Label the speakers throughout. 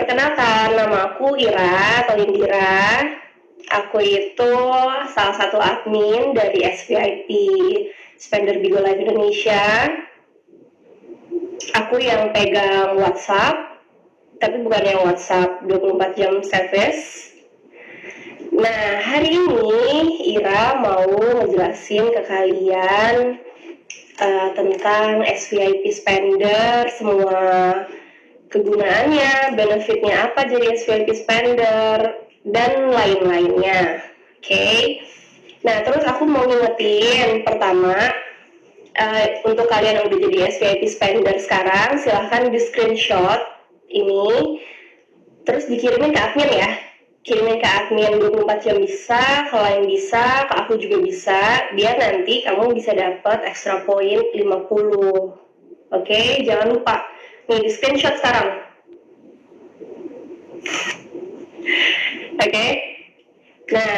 Speaker 1: Perkenalkan, nama aku Ira atau Indira. Aku itu salah satu admin dari SVIP Spender Bigo Live Indonesia. Aku yang pegang WhatsApp, tapi bukan yang WhatsApp 24 jam service. Nah, hari ini Ira mau ngejelasin ke kalian tentang SVIP Spender, semua kegunaannya, benefitnya apa jadi SVIP Spender, dan lain-lainnya. Oke. Nah, terus aku mau ngingetin pertama, untuk kalian yang udah jadi SVIP Spender sekarang, silahkan di screenshot ini, terus dikirimin ke admin ya. Kirimin ke admin 24 jam bisa, ke lain bisa, ke aku juga bisa, biar nanti kamu bisa dapat extra point 50. Oke, jangan lupa. Nih, di screenshot sekarang. Oke. Nah,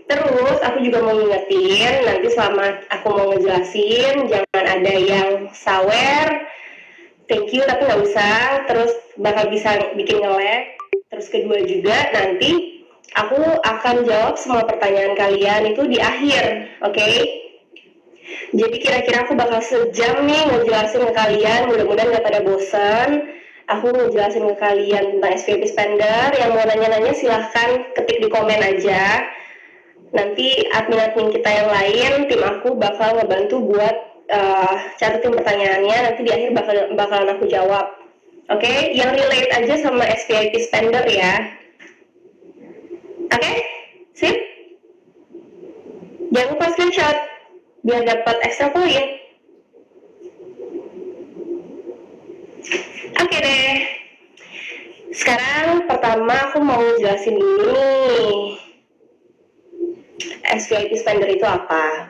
Speaker 1: terus aku juga mau ngingetin, nanti selama aku mau ngejelasin, jangan ada yang sawer, thank you tapi nggak usah, terus bakal bisa bikin nge-lag. Terus kedua juga, nanti aku akan jawab semua pertanyaan kalian itu di akhir, oke? Jadi kira-kira aku bakal sejam nih ngejelasin ke kalian, mudah-mudahan gak pada bosan. Aku ngejelasin ke kalian tentang SVIP Spender. Yang mau nanya-nanya silahkan ketik di komen aja. Nanti admin-admin kita yang lain, tim aku bakal ngebantu buat catetin pertanyaannya. Nanti di akhir bakalan aku jawab. Oke, yang relate aja sama SVIP Spender ya. Oke, sip? Jangan lupa screenshot biar dapat extra point. Oke deh. Sekarang pertama aku mau jelasin dulu nih, SVIP Spender itu apa.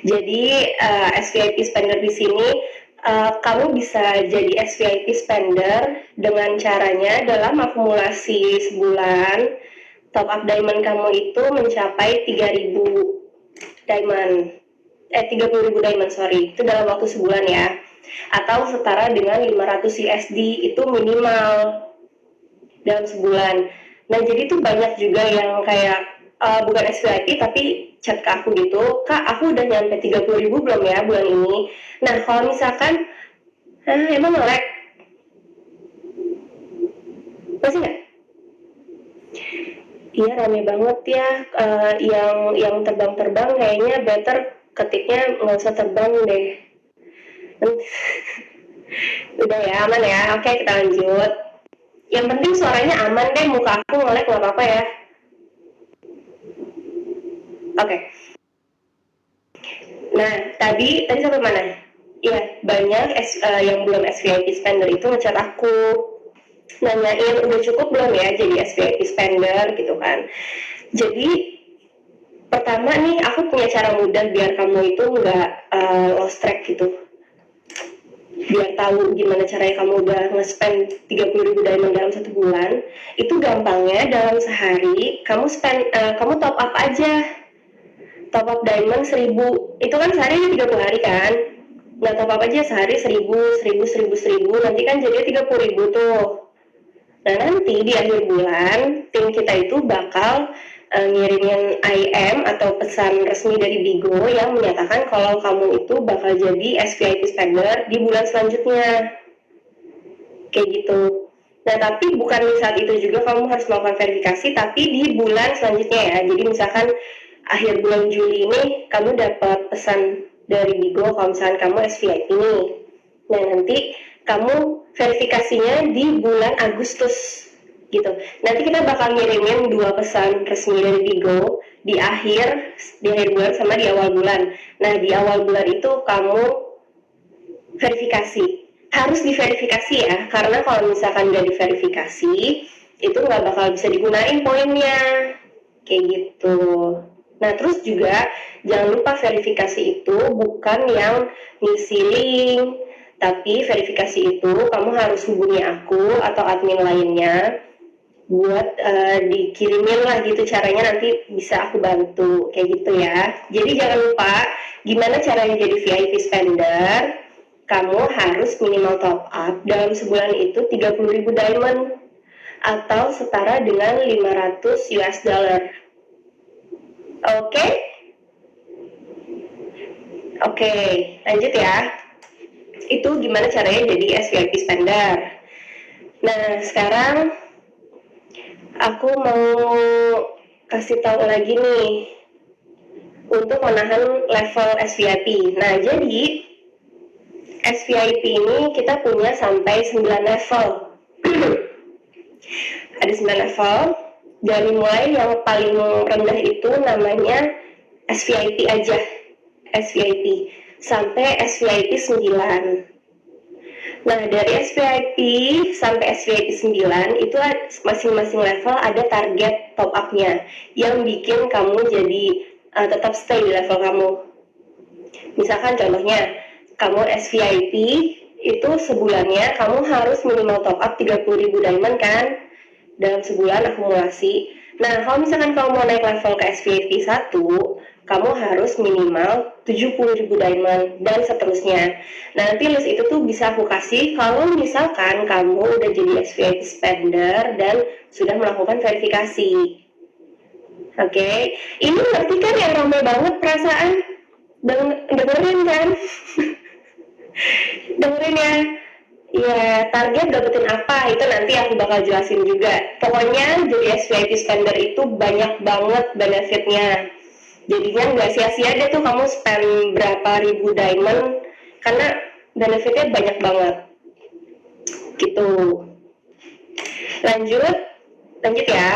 Speaker 1: Jadi SVIP Spender di sini kamu bisa jadi SVIP Spender dengan caranya dalam akumulasi sebulan top up diamond kamu itu mencapai 3.000 diamond, 30.000 diamond sorry, itu dalam waktu sebulan ya, atau setara dengan 500 USD itu minimal dalam sebulan. Nah, jadi tuh banyak juga yang kayak bukan SVIP tapi chat ke aku gitu, Kak aku udah nyampe 30.000 belum ya bulan ini. Nah, kalau misalkan emang nge-lag masih nggak? Iya, rame banget ya. Yang terbang-terbang kayaknya better ketiknya nggak usah terbang deh. Udah ya, aman ya. Oke, kita lanjut. Yang penting suaranya aman deh, muka aku nge-lag nggak apa-apa ya. Oke. Nah, tadi sampai mana? Iya, banyak yang belum SVIP Spender itu ngechat aku, nanyain udah cukup belum ya jadi SVIP Spender gitu kan. Jadi pertama nih aku punya cara mudah biar kamu itu nggak lost track gitu, biar tahu gimana caranya kamu udah nge-spend 30.000 diamond dalam 1 bulan. Itu gampangnya dalam sehari kamu kamu top up aja, top up diamond 1.000, itu kan sehari 30 hari kan. Nah, top up aja sehari 1.000, nanti kan jadinya 30.000 tuh. Nah, nanti di akhir bulan tim kita itu bakal ngirimin IM atau pesan resmi dari Bigo yang menyatakan kalau kamu itu bakal jadi SVIP Spender di bulan selanjutnya. Kayak gitu. Nah, tapi bukan di saat itu juga kamu harus melakukan verifikasi, tapi di bulan selanjutnya ya. Jadi misalkan akhir bulan Juli ini kamu dapat pesan dari Bigo kalau misalkan kamu SVIP ini. Nah, nanti kamu verifikasinya di bulan Agustus gitu. Nanti kita bakal ngirimin 2 pesan resmi dari Bigo di akhir bulan sama di awal bulan. Nah, di awal bulan itu kamu verifikasi. Harus diverifikasi ya, karena kalau misalkan nggak diverifikasi itu nggak bakal bisa digunain poinnya. Kayak gitu. Nah, terus juga jangan lupa verifikasi itu bukan yang ngisi link, tapi verifikasi itu kamu harus hubungi aku atau admin lainnya buat dikirimin lah gitu caranya, nanti bisa aku bantu kayak gitu ya. Jadi jangan lupa gimana caranya jadi VIP Spender. Kamu harus minimal top up dalam sebulan itu 30.000 diamond atau setara dengan 500 US dollar. Oke? Oke, lanjut ya. Itu gimana caranya jadi SVIP spender. Nah, sekarang aku mau kasih tahu lagi nih untuk menahan level SVIP. Nah, jadi SVIP ini kita punya sampai 9 level. Ada 9 level. Dari mulai yang paling rendah itu namanya SVIP aja. SVIP sampai SVIP 9. Nah, dari SVIP sampai SVIP 9 itu masing-masing level ada target top up-nya yang bikin kamu jadi tetap stay di level kamu. Misalkan contohnya, kamu SVIP itu sebulannya kamu harus minimal top up 30.000 diamond kan? Dalam sebulan akumulasi. Nah, kalau misalkan kamu mau naik level ke SVIP 1, kamu harus minimal 70.000 diamond dan seterusnya. Nah, nanti list itu tuh bisa aku kasih kalau misalkan kamu udah jadi SVIP spender dan sudah melakukan verifikasi. Oke, ini ngerti kan yang ramai banget perasaan? Dengerin kan? Dengerin ya. Ya, target dapetin apa itu nanti aku bakal jelasin juga. Pokoknya jadi SVIP spender itu banyak banget benefitnya. Jadinya nggak sia-sia deh tuh kamu spend berapa ribu diamond karena benefitnya banyak banget. Gitu. Lanjut ya.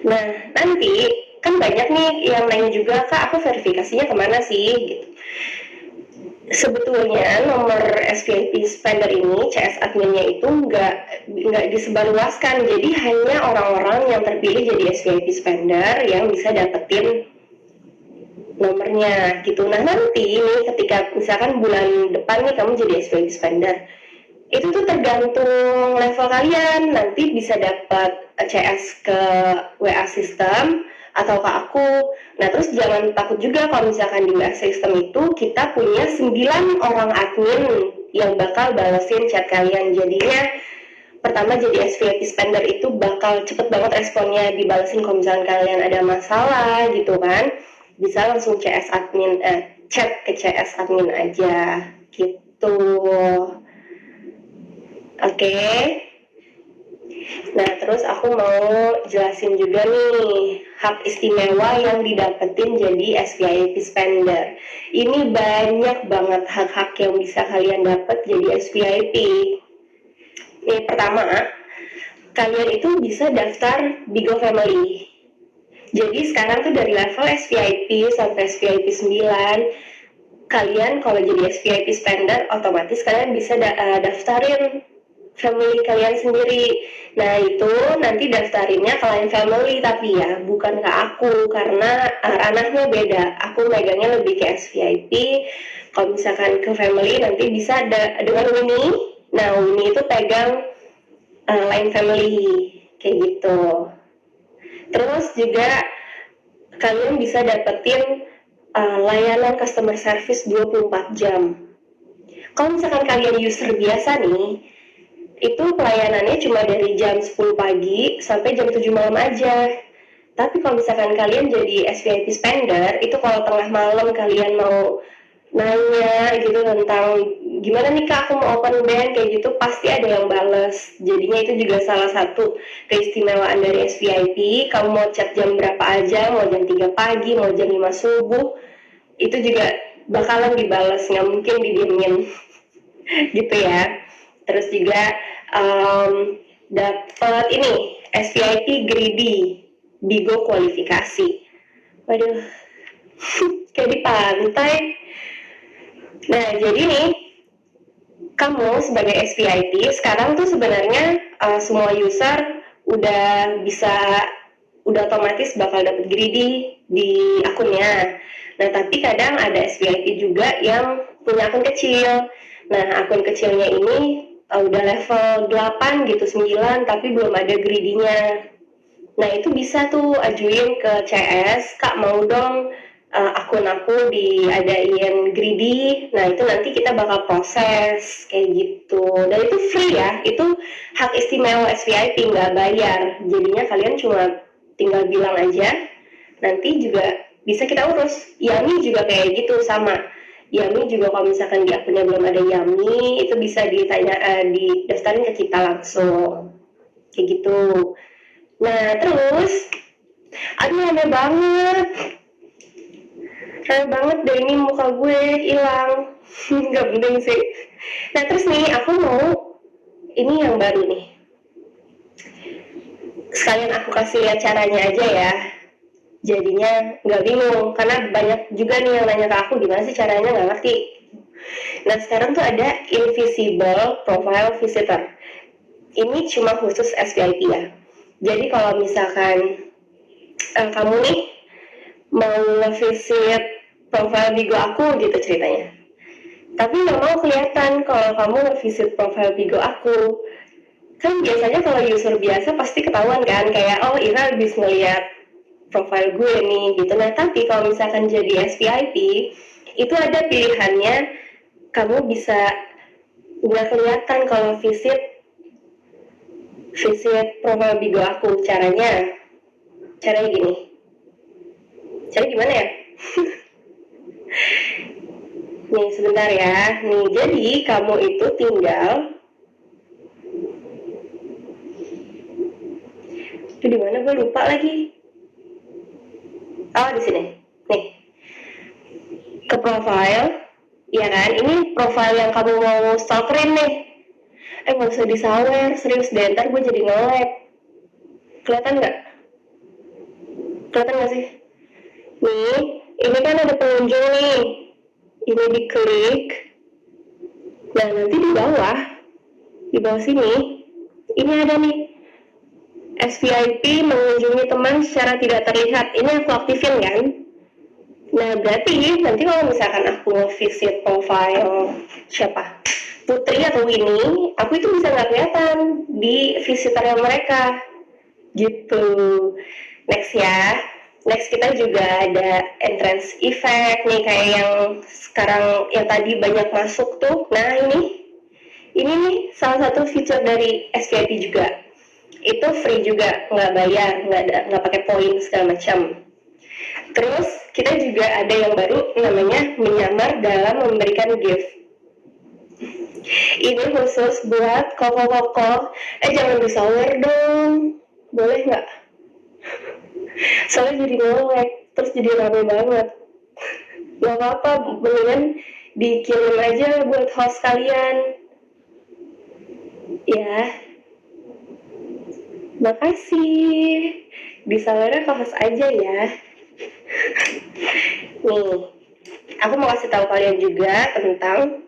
Speaker 1: Nah, nanti kan banyak nih yang nanya juga, Kak, aku verifikasinya kemana sih? Gitu. Sebetulnya nomor SVIP spender ini CS adminnya itu nggak disebarluaskan, jadi hanya orang-orang yang terpilih jadi SVIP spender yang bisa dapetin nomornya gitu. Nah, nanti nih ketika misalkan bulan depan nih kamu jadi SVIP spender, itu tuh tergantung level kalian, nanti bisa dapat CS ke WA system atau ke aku. Nah, terus jangan takut juga kalau misalkan di WA system itu kita punya 9 orang admin yang bakal balesin chat kalian. Jadinya pertama jadi SVIP spender itu bakal cepet banget responnya, dibalesin kalau misalkan kalian ada masalah gitu kan. Bisa langsung chat ke CS admin aja gitu. Oke. Nah, terus aku mau jelasin juga nih hak istimewa yang didapetin jadi SVIP spender. Ini banyak banget hak-hak yang bisa kalian dapat jadi SVIP. Ini pertama, kalian itu bisa daftar Bigo Family. Jadi sekarang tuh dari level SVIP sampai SVIP 9, kalian kalau jadi SVIP spender otomatis kalian bisa daftarin family kalian sendiri. Nah, itu nanti daftarinnya ke lain family tapi ya bukan ke aku karena ranahnya beda. Aku megangnya lebih ke SVIP. Kalau misalkan ke family nanti bisa dengan Winnie. Nah, Winnie itu pegang lain family kayak gitu. Terus juga kalian bisa dapetin layanan customer service 24 jam. Kalau misalkan kalian user biasa nih, itu pelayanannya cuma dari jam 10 pagi sampai jam 7 malam aja. Tapi kalau misalkan kalian jadi SVIP spender, itu kalau tengah malam kalian mau nanya gitu tentang gimana nih Kak aku mau open bank kayak gitu, pasti ada yang bales. Jadinya itu juga salah satu keistimewaan dari SVIP. Kamu mau chat jam berapa aja, mau jam 3 pagi, mau jam 5 subuh, itu juga bakalan dibales, nggak mungkin didiemin. Gitu ya. Terus juga dapat ini SVIP Greedy Bigo kualifikasi. Waduh, kayak di pantai. Nah, jadi nih kamu sebagai SVIP sekarang tuh sebenarnya semua user udah otomatis bakal dapat greedy di akunnya. Nah, tapi kadang ada SVIP juga yang punya akun kecil. Nah, akun kecilnya ini udah level 8 gitu, 9 tapi belum ada greedy-nya. Nah, itu bisa tuh ajuin ke CS, Kak mau dong akun aku diadain greedy. Nah itu nanti kita bakal proses kayak gitu, dan itu free ya, itu hak istimewa SVIP, nggak bayar. Jadinya kalian cuma tinggal bilang aja, nanti juga bisa kita urus. Yami juga kayak gitu, sama Yami juga kalau misalkan di akunnya belum ada Yami, itu bisa didaftarin ke kita langsung kayak gitu. Nah terus, aduh rame banget deh ini, muka gue hilang. Nggak penting sih. Nah terus nih aku mau ini yang baru nih, sekalian aku kasih lihat caranya aja ya, jadinya nggak bingung, karena banyak juga nih yang nanya ke aku gimana sih caranya, nggak ngerti. Nah sekarang tuh ada invisible profile visitor, ini cuma khusus SVIP ya. Jadi kalau misalkan kamu nih mau nge-visit profile Bigo aku gitu ceritanya, tapi nggak mau kelihatan kalau kamu nge-visit profile Bigo aku. Kan biasanya kalau user biasa pasti ketahuan kan, kayak oh Ira habis ngeliat profile gue nih gitu. Nah tapi kalau misalkan jadi SVIP itu ada pilihannya, kamu bisa nggak kelihatan kalau visit profile Bigo aku. Caranya gini. Cara gimana ya? Nih sebentar ya. Nih jadi kamu itu tinggal, itu di mana gue lupa lagi. Oh di sini. Nih ke profile, ya kan? Ini profile yang kamu mau stalkerin nih. Nggak usah disawer, serius deh, ntar gue jadi nge-lag. Kelihatan nggak? Kelihatan nggak sih? Nih, ini kan ada pengunjung nih. Ini diklik. Nah, nanti di bawah sini, ini ada nih, SVIP mengunjungi teman secara tidak terlihat. Ini aku aktifin kan? Nah, berarti nanti kalau misalkan aku visit profile siapa? Putri atau Winnie, aku itu bisa nggak kelihatan di visitornya mereka. Gitu. Next ya. Next kita juga ada entrance effect nih, kayak yang sekarang yang tadi banyak masuk tuh. Nah ini nih salah satu feature dari SVIP juga. Itu free juga, nggak bayar, nggak pakai poin segala macam. Terus kita juga ada yang baru namanya menyamar dalam memberikan gift. Ini khusus buat koko-koko. Jangan disawer dong, boleh nggak? Soalnya jadi nge-lag, terus jadi rame banget. Gak apa-apa, mendingan dikirim aja buat host kalian. Ya, makasih. Disawernya ke host aja ya. Nih, aku mau kasih tahu kalian juga tentang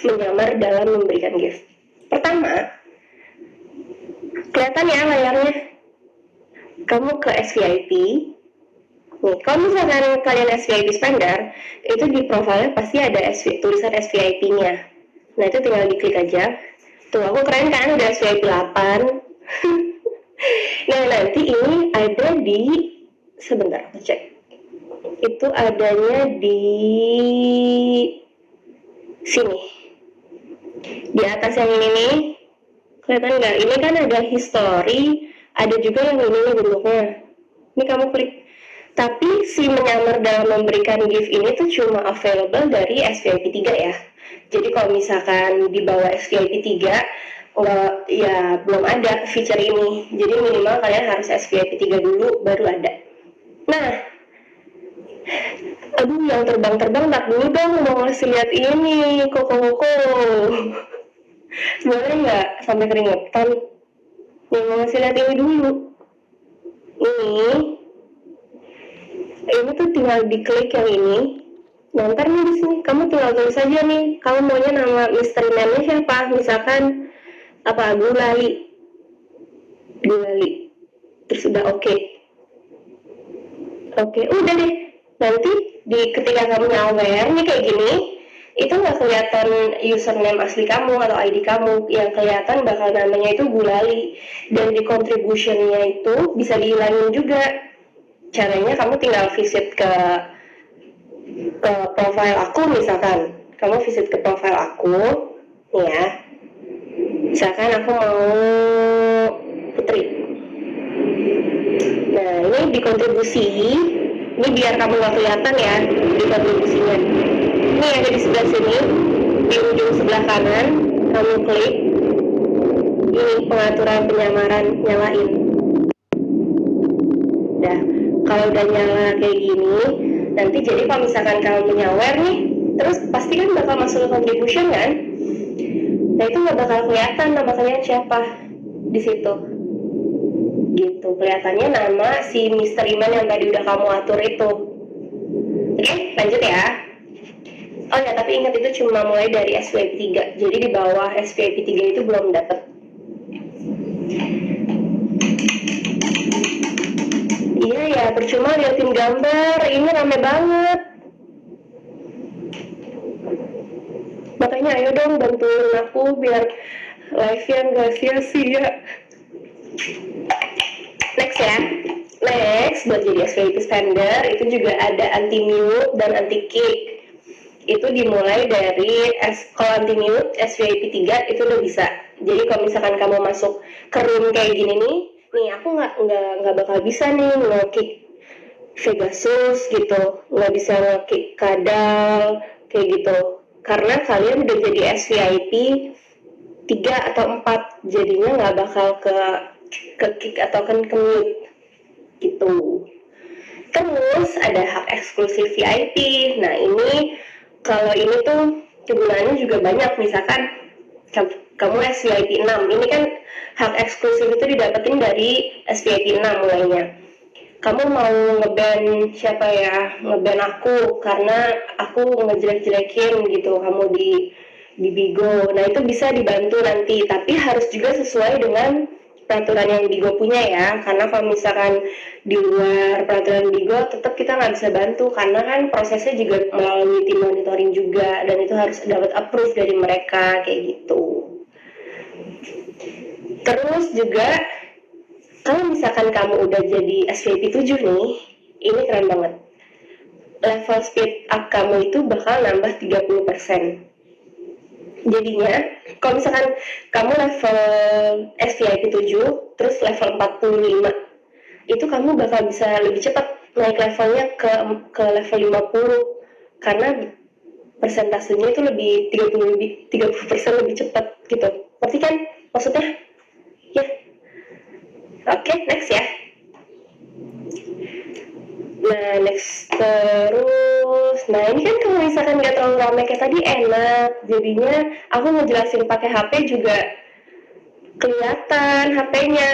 Speaker 1: menyamar dalam memberikan gift. Pertama, kelihatan ya layarnya. Kamu ke SVIP. Nih, kalau misalkan kalian SVIP spender, itu di profilnya pasti ada tulisan SVIP-nya. Nah, itu tinggal diklik aja. Tuh, aku keren kan, udah SVIP 8. Nah, nanti ini ada di, sebentar aku cek. Itu adanya di sini. Di atas yang ini nih, kelihatan nggak? Ini kan ada history, ada juga yang ini nih bentuknya. Ini kamu klik. Tapi si menyamar dalam memberikan gift ini tuh cuma available dari SVIP 3 ya. Jadi kalau misalkan di bawah SVIP 3, ya belum ada feature ini. Jadi minimal kalian harus SVIP 3 dulu, baru ada. Nah, aduh yang terbang-terbang tak dulu dong, mau ngasih lihat ini, koko-koko. Sebenarnya nggak sampai keringetan. Nih, mau ngasih lihat ini dulu. Ini tuh tinggal diklik yang ini. Nah, ntar nih di sini kamu tinggal tulis aja nih, kamu maunya nama mystery name-nya siapa? Misalkan apa, Gulali. Terus udah oke, udah deh. Nanti ketika kamu nyawer nih kayak gini, itu nggak kelihatan username asli kamu atau ID kamu, yang kelihatan bakal namanya itu Gulali, dan di contribution-nya itu bisa dihilangin juga. Caranya kamu tinggal visit ke ke profile aku, misalkan kamu visit ke profile aku nih ya, misalkan aku mau Putri. Nah, ini di kontribusi, ini biar kamu nggak kelihatan ya di kontribusinya. Ini ada di sebelah sini, di ujung sebelah kanan, kamu klik ini pengaturan penyamaran, nyalain. Nah, kalau udah nyala kayak gini, nanti jadi kalau misalkan kamu menyawer nih, terus pasti kan bakal masuk ke contribution kan? Nah itu nggak bakal kelihatan nama kalian siapa di situ. Gitu, kelihatannya nama si Mr. Iman yang tadi udah kamu atur itu. Oke, lanjut ya. Oh ya, tapi ingat itu cuma mulai dari SVIP 3. Jadi di bawah SVIP 3 itu belum dapet. Iya ya, percuma liatin gambar. Ini rame banget. Makanya ayo dong bantuin aku biar live-nya nggak sia-sia. Next ya. Next, buat jadi SVIP spender itu juga ada anti-mute dan anti-kick. Itu dimulai dari kalau anti-mute SVIP 3 itu udah bisa. Jadi kalau misalkan kamu masuk ke room kayak gini nih aku nggak bakal bisa nih nge-kick Pegasus gitu, nggak bisa nge-kick Kadal kayak gitu. Karena kalian udah jadi SVIP 3 atau 4, jadinya nggak bakal ke kick atau ke mute gitu. Terus ada hak eksklusif VIP. Nah ini kalau ini tuh kegunaannya juga banyak. Misalkan kamu SVIP 6, ini kan hak eksklusif itu didapetin dari SVIP 6 mulainya. Kamu mau ngeban siapa ya, ngeban aku karena aku ngejelek-jelekin gitu kamu di Bigo. Nah itu bisa dibantu nanti, tapi harus juga sesuai dengan peraturan yang Bigo punya ya. Karena kalau misalkan di luar peraturan Bigo, tetap kita nggak bisa bantu karena kan prosesnya juga melalui tim monitoring juga, dan itu harus dapat approve dari mereka kayak gitu. Terus juga kalau misalkan kamu udah jadi SVIP 7 nih, ini keren banget. Level speed up kamu itu bakal nambah 30%. Jadinya, kalau misalkan kamu level SVIP 7, terus level 45, itu kamu bakal bisa lebih cepat naik levelnya ke level 50. Karena persentasenya itu lebih 30% lebih cepat gitu. Ngerti kan maksudnya? Ya. Oke, next ya. Nah, next terus. Nah, ini kan kalau misalkan nggak terlalu ramai kayak tadi enak. Jadinya aku ngejelasin pakai HP juga kelihatan HP-nya.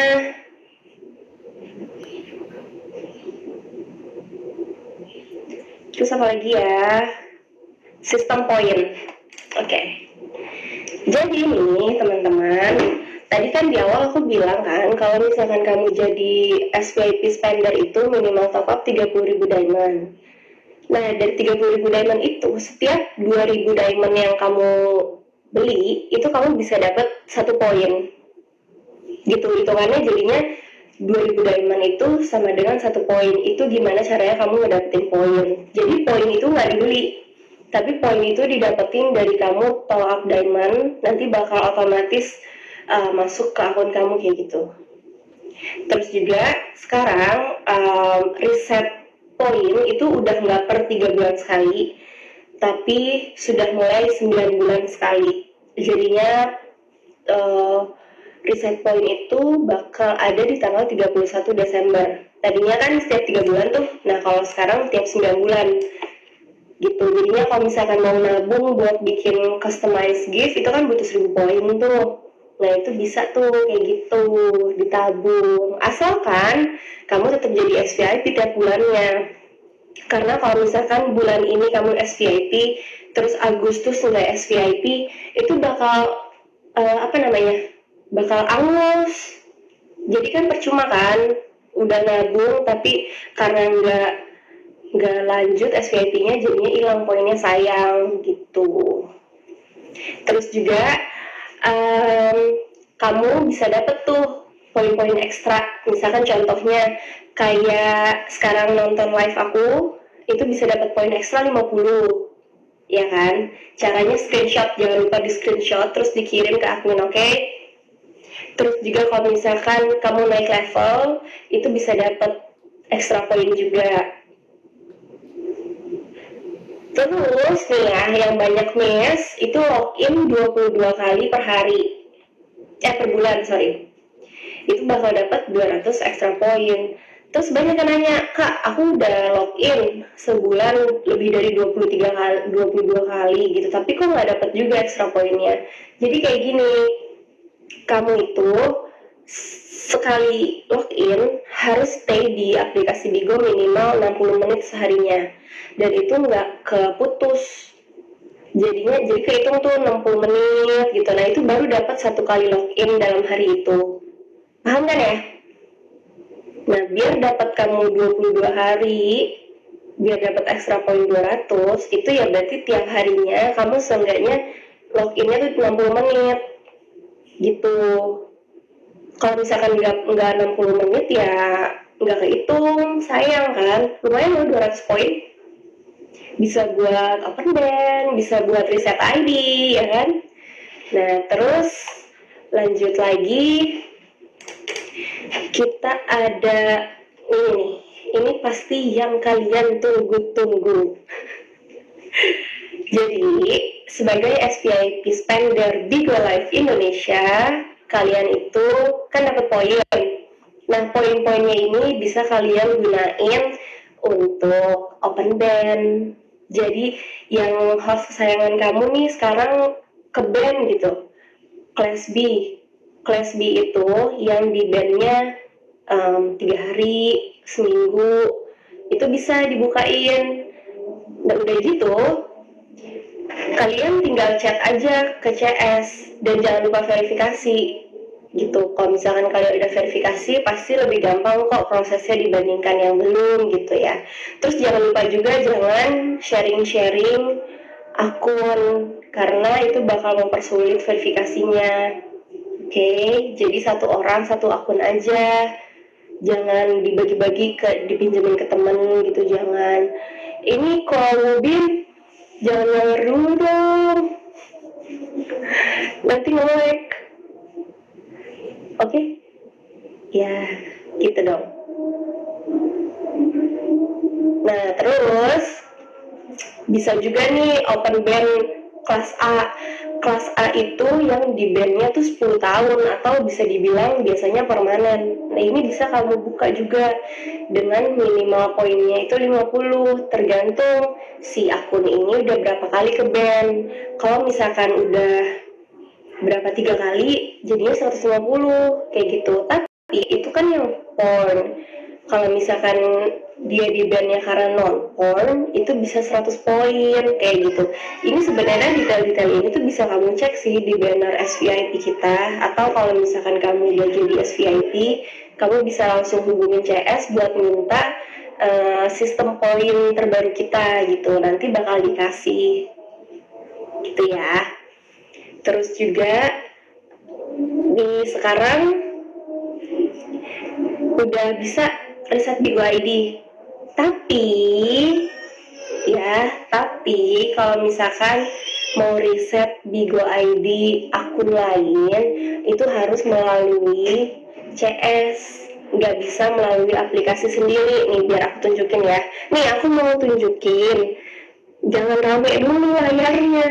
Speaker 1: Terus apa lagi ya? Sistem poin. Oke. Jadi ini teman-teman, tadi kan di awal aku bilang kan, kalau misalkan kamu jadi SVIP spender itu minimal top up 30.000 diamond. Nah, dari 30.000 diamond itu, setiap 2.000 diamond yang kamu beli, itu kamu bisa dapat 1 poin. Gitu, hitungannya jadinya 2.000 diamond itu sama dengan 1 poin. Itu gimana caranya kamu ngedapetin poin. Jadi poin itu nggak dibeli, tapi poin itu didapetin dari kamu top up diamond, nanti bakal otomatis masuk ke akun kamu kayak gitu. Terus juga sekarang reset poin itu udah nggak per 3 bulan sekali, tapi sudah mulai 9 bulan sekali. Jadinya reset poin itu bakal ada di tanggal 31 Desember. Tadinya kan setiap 3 bulan tuh, nah kalau sekarang tiap 9 bulan gitu. Jadinya kalau misalkan mau nabung buat bikin customized gift itu kan butuh 1000 poin tuh. Nah itu bisa tuh kayak gitu ditabung, asalkan kamu tetap jadi SVIP tiap bulannya. Karena kalau misalkan bulan ini kamu SVIP terus Agustus nggak SVIP, itu bakal bakal angus. Jadi kan percuma kan udah nabung tapi karena nggak lanjut SVIP-nya jadinya hilang poinnya, sayang gitu. Terus juga kamu bisa dapet tuh poin-poin ekstra. Misalkan contohnya kayak sekarang nonton live aku itu bisa dapat poin ekstra 50, ya kan? Caranya screenshot, jangan lupa di screenshot terus dikirim ke admin, oke? Terus juga kalau misalkan kamu naik level, itu bisa dapat ekstra poin juga. Terus nih ya, yang banyak miss itu login 22 kali per hari, per bulan, sorry. Itu bakal dapat 200 ekstra poin. Terus banyak yang nanya, Kak, aku udah login sebulan lebih dari 23 kali, 22 kali gitu, tapi kok nggak dapat juga ekstra poinnya. Jadi kayak gini, kamu itu sekali login harus stay di aplikasi Bigo minimal 60 menit seharinya, dan itu nggak keputus. Jadinya jadi kehitung tuh 60 menit gitu. Nah itu baru dapat 1 kali login dalam hari itu. Paham kan ya? Nah biar dapat kamu 22 hari, biar dapat ekstra poin 200, itu ya berarti tiap harinya kamu seenggaknya loginnya tuh 60 menit gitu. Kalau misalkan nggak 60 menit ya nggak kehitung, sayang kan. Lumayan loh 200 poin. Bisa buat open band, bisa buat reset ID, ya kan? Nah, terus lanjut lagi, kita ada ini pasti yang kalian tunggu-tunggu. Jadi, sebagai SVIP spender Bigo Live Indonesia, kalian itu kan dapat poin. Nah, poin-poinnya ini bisa kalian gunain untuk open band. Jadi yang host kesayangan kamu nih sekarang ke band gitu, Class B. Class B itu yang di bandnya 3 hari, seminggu, itu bisa dibukain. Dan udah gitu, kalian tinggal chat aja ke CS dan jangan lupa verifikasi gitu. Kalau misalkan kalian udah verifikasi pasti lebih gampang kok prosesnya dibandingkan yang belum gitu ya. Terus jangan lupa juga jangan sharing-sharing akun karena itu bakal mempersulit verifikasinya. Oke, jadi 1 orang 1 akun aja, jangan dibagi-bagi dipinjemin ke temen gitu, jangan. Ini kalau Bin jangan ngeler dulu dong, nanti nge-lag. Oke? Ya, gitu dong. Nah, terus bisa juga nih open band kelas A. Kelas A itu yang di bandnya tuh 10 tahun atau bisa dibilang biasanya permanen. Nah, ini bisa kamu buka juga dengan minimal poinnya itu 50, tergantung si akun ini udah berapa kali ke band. Kalau misalkan udah berapa 3 kali jadinya 150 kayak gitu. Tapi itu kan yang porn. Kalau misalkan dia di bandnya karena non porn itu bisa 100 poin kayak gitu. Ini sebenarnya detail-detail ini tuh bisa kamu cek sih di banner SVIP kita, atau kalau misalkan kamu udah jadi SVIP kamu bisa langsung hubungin CS buat minta sistem poin terbaru kita gitu, nanti bakal dikasih gitu ya. Terus juga di sekarang udah bisa reset Bigo ID. Tapi kalau misalkan mau reset Bigo ID akun lain itu harus melalui CS, nggak bisa melalui aplikasi sendiri. Nih biar aku tunjukin ya. Nih aku mau tunjukin, jangan rame dulu layarnya.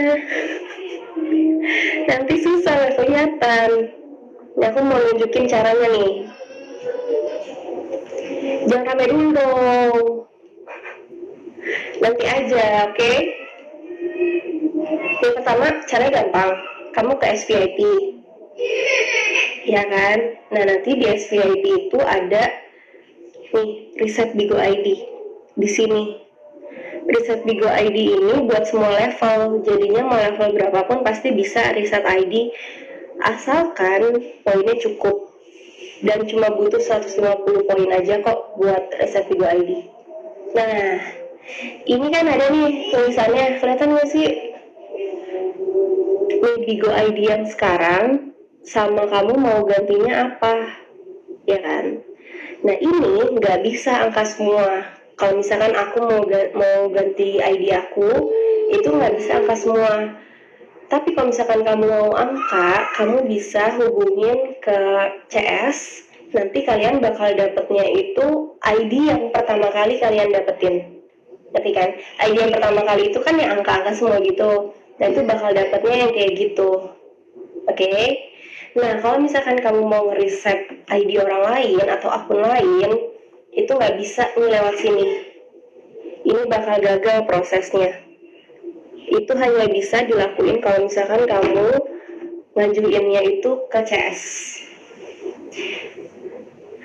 Speaker 1: Nanti susah nggak kelihatan. Nah, aku mau nunjukin caranya nih. Jangan rame dulu dong. Nanti aja, oke? Okay? Yang pertama, caranya gampang. Kamu ke SVIP. Ya kan? Nah, nanti di SVIP itu ada nih, reset Bigo ID. Di sini. Reset Bigo ID ini buat semua level. Jadinya mau level berapapun pasti bisa reset ID. Asalkan poinnya cukup. Dan cuma butuh 150 poin aja kok buat reset Bigo ID. Nah, ini kan ada nih tulisannya, kelihatan nggak sih? Nih Bigo ID yang sekarang sama kamu mau gantinya apa, ya kan? Nah ini nggak bisa angka semua, Kalau misalkan aku mau ganti ID aku, itu nggak bisa angka semua. Tapi kalau misalkan kamu mau angka, kamu bisa hubungin ke CS. Nanti kalian bakal dapetnya itu ID yang pertama kali kalian dapetin. Ngerti kan? ID yang pertama kali itu kan yang angka-angka semua gitu. Dan itu bakal dapetnya yang kayak gitu. Oke? Nah, kalau misalkan kamu mau nge-reset ID orang lain atau akun lain, itu nggak bisa nih lewat sini. Ini bakal gagal prosesnya. Itu hanya bisa dilakuin kalau misalkan kamu ngajuinnya itu ke CS.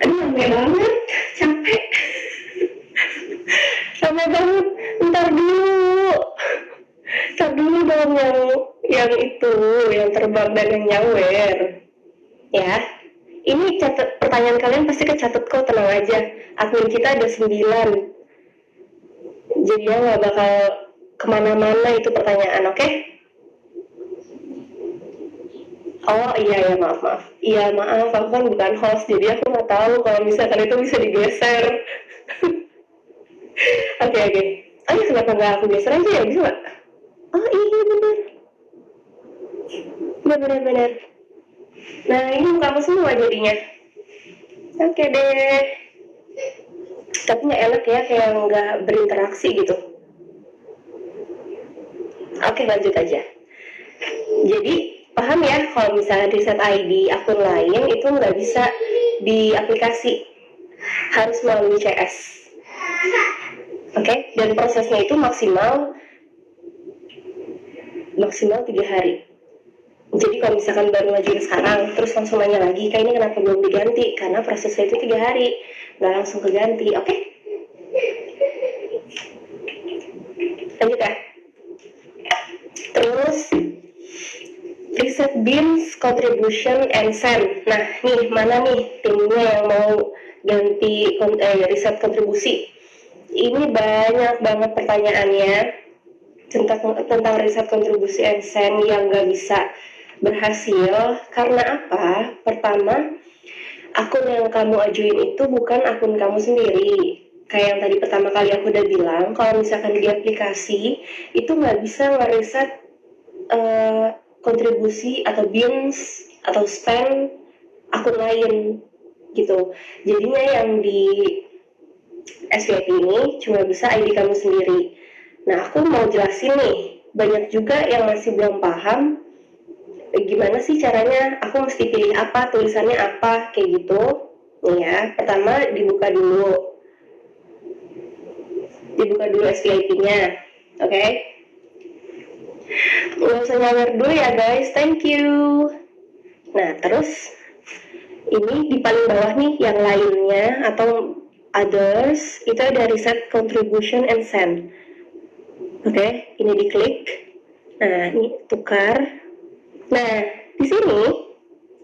Speaker 1: Aduh, lama banget, capek. Lama banget, ntar dulu dong yang itu, yang terbang dan yang nyawer. Ya, ini pertanyaan kalian pasti kecatat kok, tenang aja. Admin kita ada 9, jadi ya nggak bakal kemana-mana itu pertanyaan, oke? Oh iya, maaf. Iya maaf, aku kan bukan host, jadi aku nggak tahu kalau misalkan itu bisa digeser. Oke. Oh iya, kenapa nggak aku geser aja ya, bisa nggak? Oh iya bener. Nah ini muka semua jadinya. Oke deh. Tapi nggak enak ya, kayak nggak berinteraksi gitu. Oke, lanjut aja. Jadi paham ya, kalau misalnya reset ID akun lain itu nggak bisa di aplikasi, harus melalui CS. Oke, dan prosesnya itu maksimal 3 hari. Jadi kalau misalkan baru ngajuin sekarang, terus langsung nanya lagi, kayak ini kenapa belum diganti? Karena prosesnya itu 3 hari, nggak langsung keganti, oke? Lanjut ya. Terus, reset BIMS, contribution, and send. Nah, nih, mana nih timnya yang mau ganti reset kontribusi? Ini banyak banget pertanyaannya tentang riset kontribusi and send yang nggak bisa berhasil. Karena apa? Pertama, akun yang kamu ajuin itu bukan akun kamu sendiri. Kayak yang tadi pertama kali aku udah bilang, kalau misalkan di aplikasi itu nggak bisa ngeriset kontribusi atau BIMS atau spend akun lain gitu. Jadinya yang di SVIP ini cuma bisa ID kamu sendiri. Nah, aku mau jelasin nih, banyak juga yang masih belum paham gimana sih caranya, aku mesti pilih apa, tulisannya apa, kayak gitu. Nih ya, pertama dibuka dulu SVIP-nya, oke? Nggak usah nyawer dulu ya guys, thank you. Nah, terus ini di paling bawah nih yang lainnya atau others, itu ada reset contribution and send. Oke, ini diklik. Nah, ini tukar. Nah, di sini,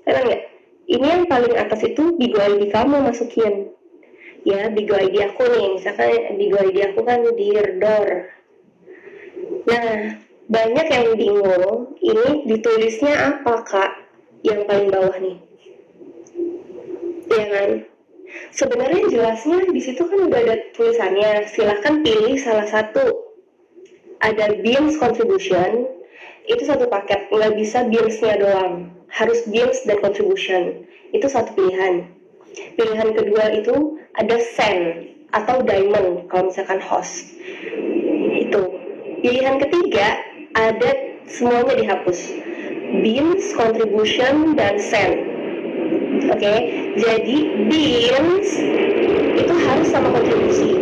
Speaker 1: kalian nggak? Ini yang paling atas itu Bigo ID kamu masukin. Ya, Bigo ID aku nih, misalkan Bigo ID aku kan di Redor. Nah, banyak yang bingung, ini ditulisnya apa kak? Yang paling bawah nih. Ya kan? Sebenarnya jelasnya di situ kan udah ada tulisannya, silahkan pilih salah satu. Ada BIMS contribution, itu satu paket, nggak bisa BIMS-nya doang, harus BIMS dan contribution, itu satu pilihan. Pilihan kedua itu ada send atau diamond kalau misalkan host. Itu. Pilihan ketiga ada semuanya dihapus, BIMS, contribution, dan send. Oke, jadi BIMS itu harus sama kontribusi.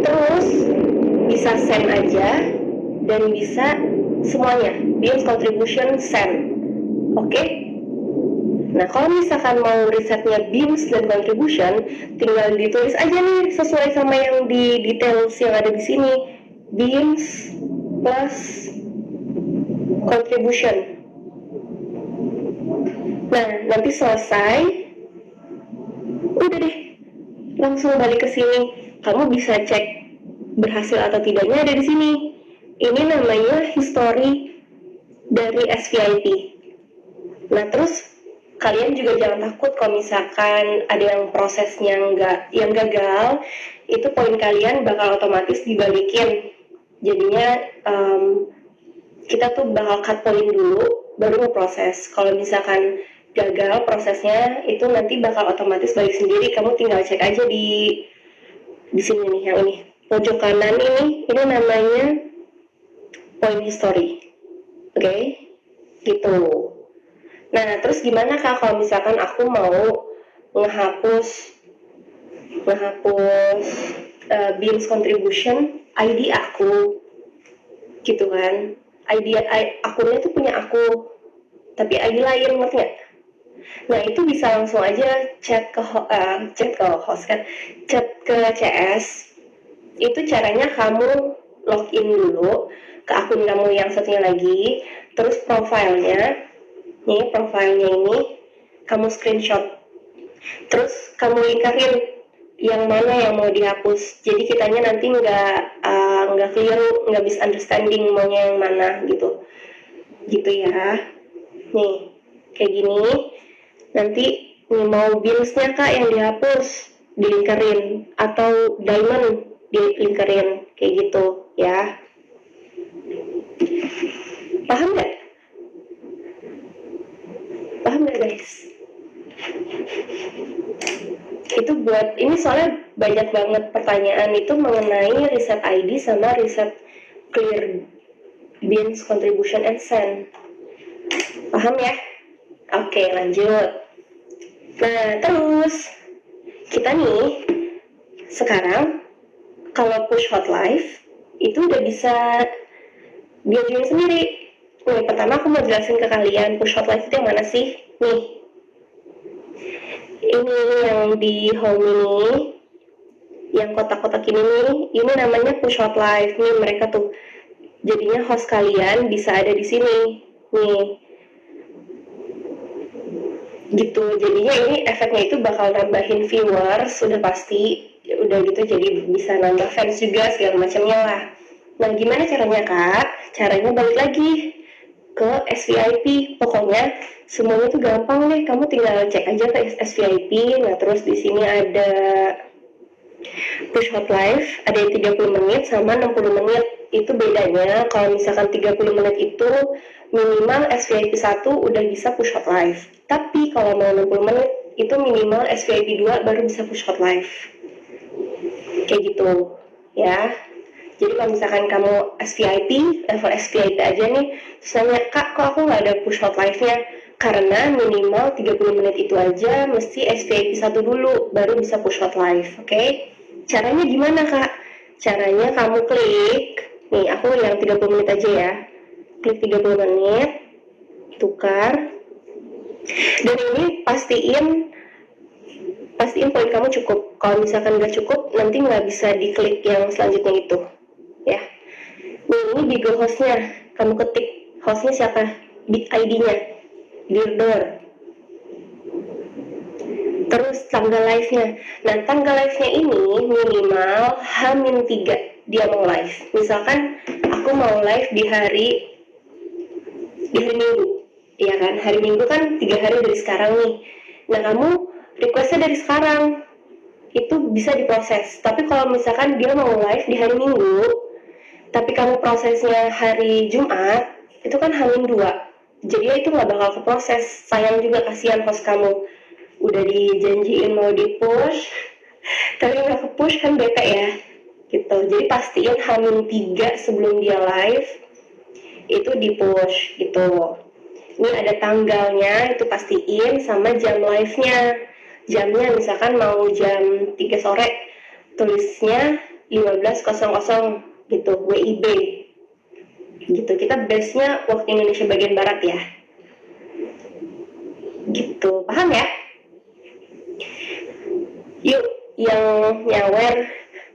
Speaker 1: Terus bisa send aja dan bisa semuanya, BIMS, contribution, send. Oke? Nah, kalau misalkan mau risetnya BIMS dan contribution, tinggal ditulis aja nih sesuai sama yang di details yang ada di sini. BIMS plus contribution. Nah, nanti selesai, udah deh, langsung balik ke sini. Kamu bisa cek berhasil atau tidaknya ada di sini. Ini namanya history dari SVIP. Nah, terus kalian juga jangan takut kalau misalkan ada yang prosesnya yang gagal, itu poin kalian bakal otomatis dibalikin. Jadinya kita tuh bakal cut poin dulu, baru ngeproses. Kalau misalkan gagal prosesnya, itu nanti bakal otomatis balik sendiri. Kamu tinggal cek aja di sini nih, yang ini pojok kanan ini namanya point history. Oke, gitu. Nah, terus gimana Kak kalau misalkan aku mau ngehapus Beams contribution ID aku, gitu kan? Akunnya tuh punya aku, tapi ID lain, ngerti nggak? Nah, itu bisa langsung aja chat ke host kan, chat ke CS. Itu caranya kamu login dulu ke akun kamu yang satunya lagi, terus profilnya ini kamu screenshot, terus kamu lingkarin yang mana yang mau dihapus. Jadi kitanya nanti nggak keliru, nggak misunderstanding maunya yang mana gitu ya. Nih kayak gini, nanti nih mau Beams-nya Kak yang dihapus, dilingkarin, atau diamond dilingkarin, kayak gitu ya. Paham nggak? Paham nggak guys? Itu buat ini soalnya banyak banget pertanyaan itu mengenai reset ID sama reset clear Beams contribution and send. Paham ya? Oke, lanjut. Nah, terus kita nih sekarang kalau push hot live itu udah bisa diajuin sendiri. Nih, pertama aku mau jelasin ke kalian push hot live itu yang mana sih? Nih, ini yang di home ini, yang kotak-kotak ini namanya push hot live. Nih mereka tuh jadinya host kalian bisa ada di sini nih, gitu. Jadinya ini efeknya itu bakal nambahin viewers, sudah pasti. Udah gitu jadi bisa nambah fans juga segala macamnya lah. Nah, gimana caranya Kak? Caranya balik lagi ke SVIP. Pokoknya semuanya tuh gampang deh, kamu tinggal cek aja ke SVIP. Nah, terus di sini ada push hot live, ada yang 30 menit sama 60 menit. Itu bedanya kalau misalkan 30 menit itu minimal SVIP 1 udah bisa push hot live. Tapi kalau mau 60 menit itu minimal SVIP 2 baru bisa push hot live. Kayak gitu ya. Jadi kalau misalkan kamu SVIP, level SVIP aja nih, terus nanya, Kak, kok aku nggak ada push hot live-nya? Karena minimal 30 menit itu aja mesti SVIP 1 dulu, baru bisa push hot live, oke? Caranya gimana, Kak? Caranya kamu klik, nih aku yang 30 menit aja ya. Klik 30 menit, tukar. Dan ini pastiin poin kamu cukup. Kalau misalkan nggak cukup, nanti nggak bisa diklik yang selanjutnya itu. Ya, ini Bigo hostnya, kamu ketik hostnya siapa, bit ID-nya, Dirdor, terus tanggal live-nya. Nah, tanggal live-nya ini minimal H-3 dia mau live. Misalkan aku mau live di hari Minggu, ya kan? Hari Minggu kan 3 hari dari sekarang nih. Nah, kamu request-nya dari sekarang, itu bisa diproses. Tapi kalau misalkan dia mau live di hari Minggu, tapi kamu prosesnya hari Jumat, itu kan H-2. Jadi ya itu nggak bakal keproses. Sayang juga, kasihan host kamu. Udah dijanjiin mau di-push, tapi nggak ke-push kan bete ya. Gitu. Jadi pastiin H-3 sebelum dia live, itu di-push gitu. Ini ada tanggalnya, itu pastiin, sama jam live-nya. Jamnya misalkan mau jam 3 sore, tulisnya 15.00. Gitu, WIB gitu. Kita base-nya waktu Indonesia bagian barat ya, gitu. Paham ya? Yuk, yang nyawer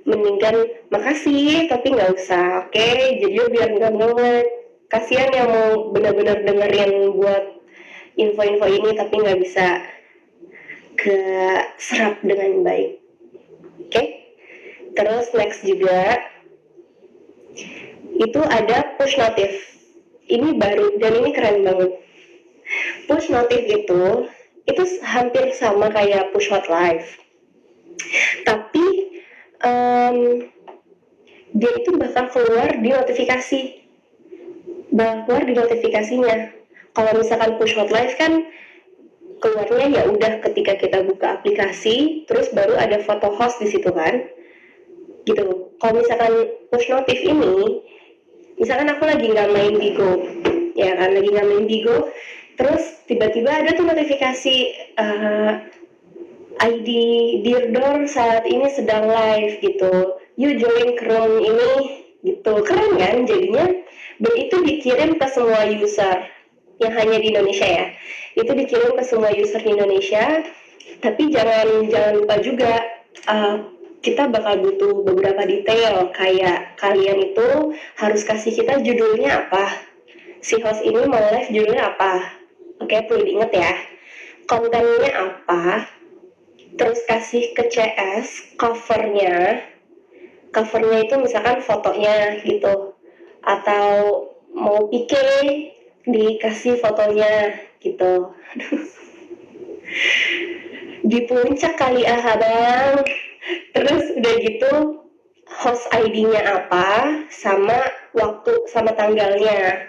Speaker 1: mendingan makasih tapi nggak usah, oke? Jadi biar nggak ngelag. Kasian yang mau benar-benar dengerin buat info-info ini tapi nggak bisa ke serap dengan baik, oke? Terus next juga itu ada push notif. Ini baru dan ini keren banget. Push notif itu itu hampir sama kayak push hot live, tapi dia itu bakal keluar di notifikasinya. Kalau misalkan push hot live kan keluarnya ya udah ketika kita buka aplikasi, terus baru ada foto host di situ kan, gitu. Kalau misalkan push notif ini, misalkan aku lagi nggak main Bigo, ya kan, lagi nggak main Bigo, terus tiba-tiba ada tuh notifikasi ID Dirdor saat ini sedang live gitu, you join Chrome ini, gitu. Keren kan jadinya. Dan itu dikirim ke semua user yang hanya di Indonesia ya, itu dikirim ke semua user di Indonesia. Tapi jangan lupa juga, kita bakal butuh beberapa detail, kayak kalian itu harus kasih kita judulnya apa, si host ini mau live judulnya apa. Oke, perlu diingat ya, kontennya apa, terus kasih ke CS covernya itu misalkan fotonya gitu, atau mau PK dikasih fotonya gitu. Di puncak kali bang. Terus udah gitu host ID-nya apa, sama waktu sama tanggalnya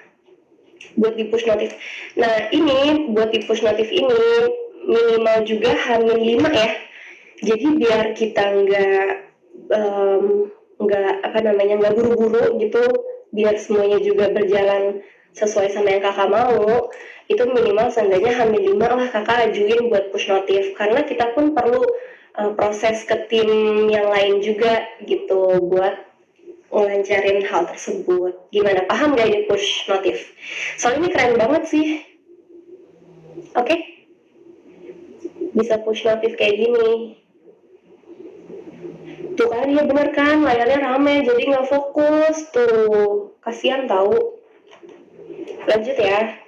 Speaker 1: buat di push notif. Nah ini buat di push notif ini minimal juga H-5 ya. Jadi biar kita nggak buru-buru gitu, biar semuanya juga berjalan sesuai sama yang kakak mau, itu minimal seenggaknya H-5 lah kakak ajuin buat push notif, karena kita pun perlu proses ke tim yang lain juga gitu buat ngelancarin hal tersebut. Gimana, paham gak ini push notif? Soalnya ini keren banget sih. Oke? Bisa push notif kayak gini. Tuh kan, ya bener kan, layarnya rame jadi nggak fokus tuh, kasihan tahu. Lanjut ya.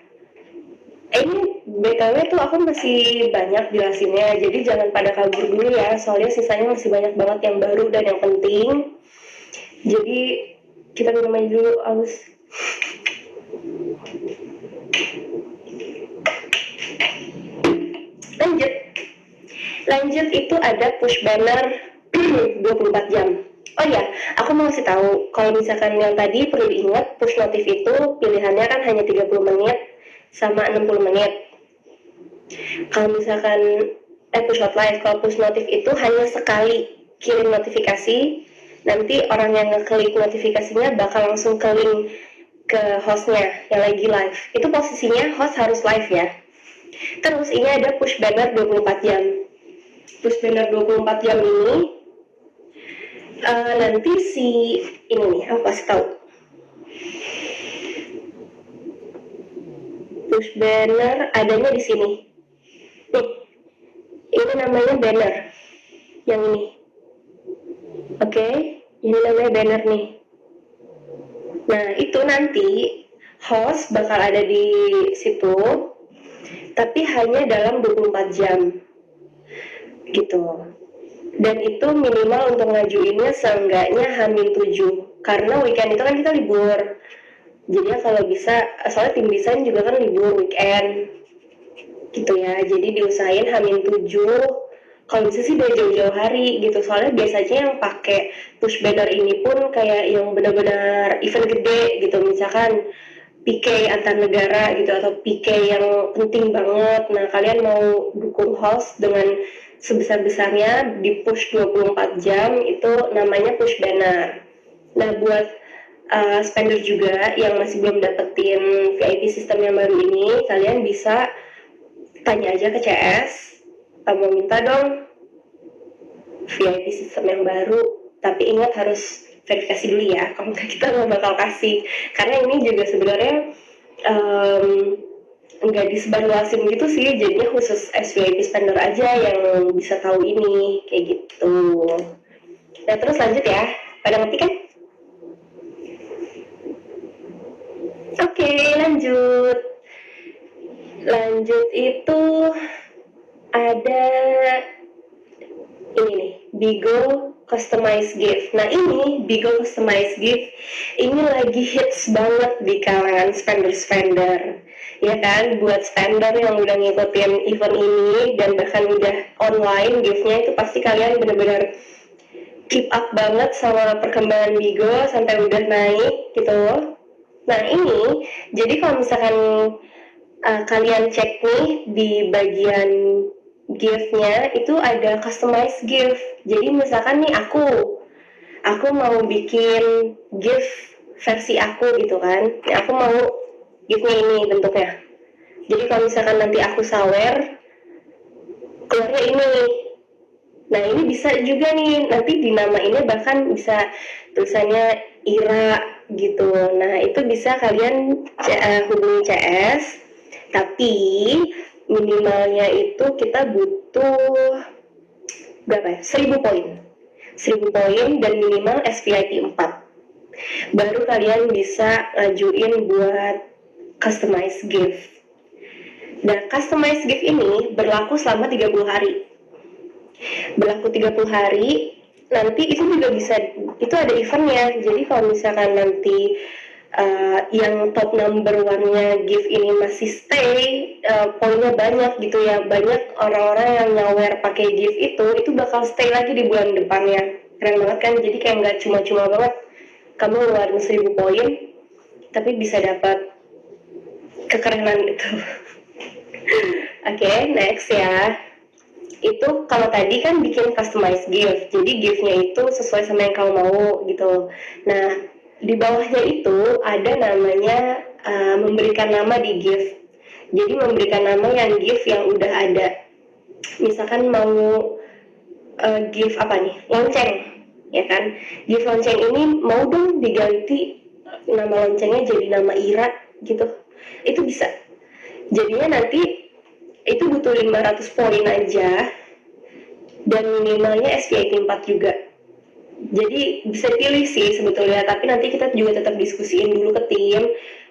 Speaker 1: Ini BTW tuh aku masih banyak jelasinnya, jadi jangan pada kabur dulu ya, soalnya sisanya masih banyak banget yang baru dan yang penting. Jadi kita minum aja dulu, aus. Lanjut itu ada push banner 24 jam. Oh ya, aku mau kasih tahu, kalau misalkan yang tadi perlu diingat, push notif itu pilihannya kan hanya 30 menit sama 60 menit. Kalau misalkan push hot live, kalau push notif itu hanya sekali kirim notifikasi, nanti orang yang ngeklik notifikasinya bakal langsung ke link ke hostnya yang lagi live. Itu posisinya host harus live ya. Terus ini ada push banner 24 jam. Push banner 24 jam ini nanti si ini nih, aku kasih tahu. Push banner adanya di sini. Nih, ini namanya banner. Yang ini. Oke, ini namanya banner nih. Nah, itu nanti host bakal ada di situ, tapi hanya dalam 24 jam. Gitu. Dan itu minimal untuk ngajuinnya seenggaknya H-7, karena weekend itu kan kita libur. Jadi kalau bisa, soalnya tim desain juga kan libur weekend gitu ya, jadi diusahain H-7. Kalau bisa sih dari jauh-jauh hari gitu, soalnya biasanya yang pakai push banner ini pun kayak yang benar-benar event gede gitu, misalkan PK antar negara gitu, atau PK yang penting banget. Nah, kalian mau dukung host dengan sebesar-besarnya di push 24 jam, itu namanya push banner. Nah, buat spender juga yang masih belum dapetin VIP sistem yang baru ini, kalian bisa tanya aja ke CS, mau minta dong VIP sistem yang baru, tapi ingat harus verifikasi dulu ya, kalau nggak kita nggak bakal kasih, karena ini juga sebenarnya nggak disebarluasin gitu sih, jadinya khusus SVIP spender aja yang bisa tahu ini, kayak gitu. Nah, terus lanjut ya, pada ngerti kan? Oke, lanjut itu ada ini nih, Bigo Customize Gift. Nah, ini Bigo Customize Gift ini lagi hits banget di kalangan spender. ya kan, buat spender yang udah ngikutin event ini dan bahkan udah online gift-nya, itu pasti kalian bener-bener keep up banget sama perkembangan Bigo sampai udah naik gitu loh. Nah ini, jadi kalau misalkan kalian cek nih di bagian gift-nya itu ada customized gift. Jadi misalkan nih aku mau bikin gift versi aku gitu kan. Nah, aku mau gift-nya ini bentuknya. Jadi kalau misalkan nanti aku sawer, keluarnya ini nih. Nah ini bisa juga nih, nanti di nama ini bahkan bisa tulisannya Ira gitu. Nah itu bisa kalian hubungi CS, tapi minimalnya itu kita butuh berapa ya? 1000 poin. 1000 poin dan minimal SVIP 4. Baru kalian bisa ngajuin buat customized gift. Nah, customized gift ini berlaku selama 30 hari. Berlaku 30 hari, nanti itu juga bisa, itu ada eventnya. Jadi kalau misalkan nanti yang top number one-nya gift ini masih stay, poinnya banyak gitu ya, banyak orang-orang yang nyawer pakai gift itu bakal stay lagi di bulan depannya. Keren banget kan, jadi kayak nggak cuma-cuma banget kamu ngeluarin 1000 poin tapi bisa dapat kekerenan itu. Oke, next ya. Itu kalau tadi kan bikin customized gift, jadi giftnya itu sesuai sama yang kamu mau gitu. Nah di bawahnya itu ada namanya memberikan nama di gift. Jadi memberikan nama yang gift yang udah ada. Misalkan mau gift apa nih, lonceng ya kan, gift lonceng ini mau dong diganti nama loncengnya jadi nama Ira gitu, itu bisa. Jadinya nanti itu butuh 500 poin aja dan minimalnya SVIP 4 juga. Jadi bisa pilih sih sebetulnya, tapi nanti kita juga tetap diskusiin dulu ke tim,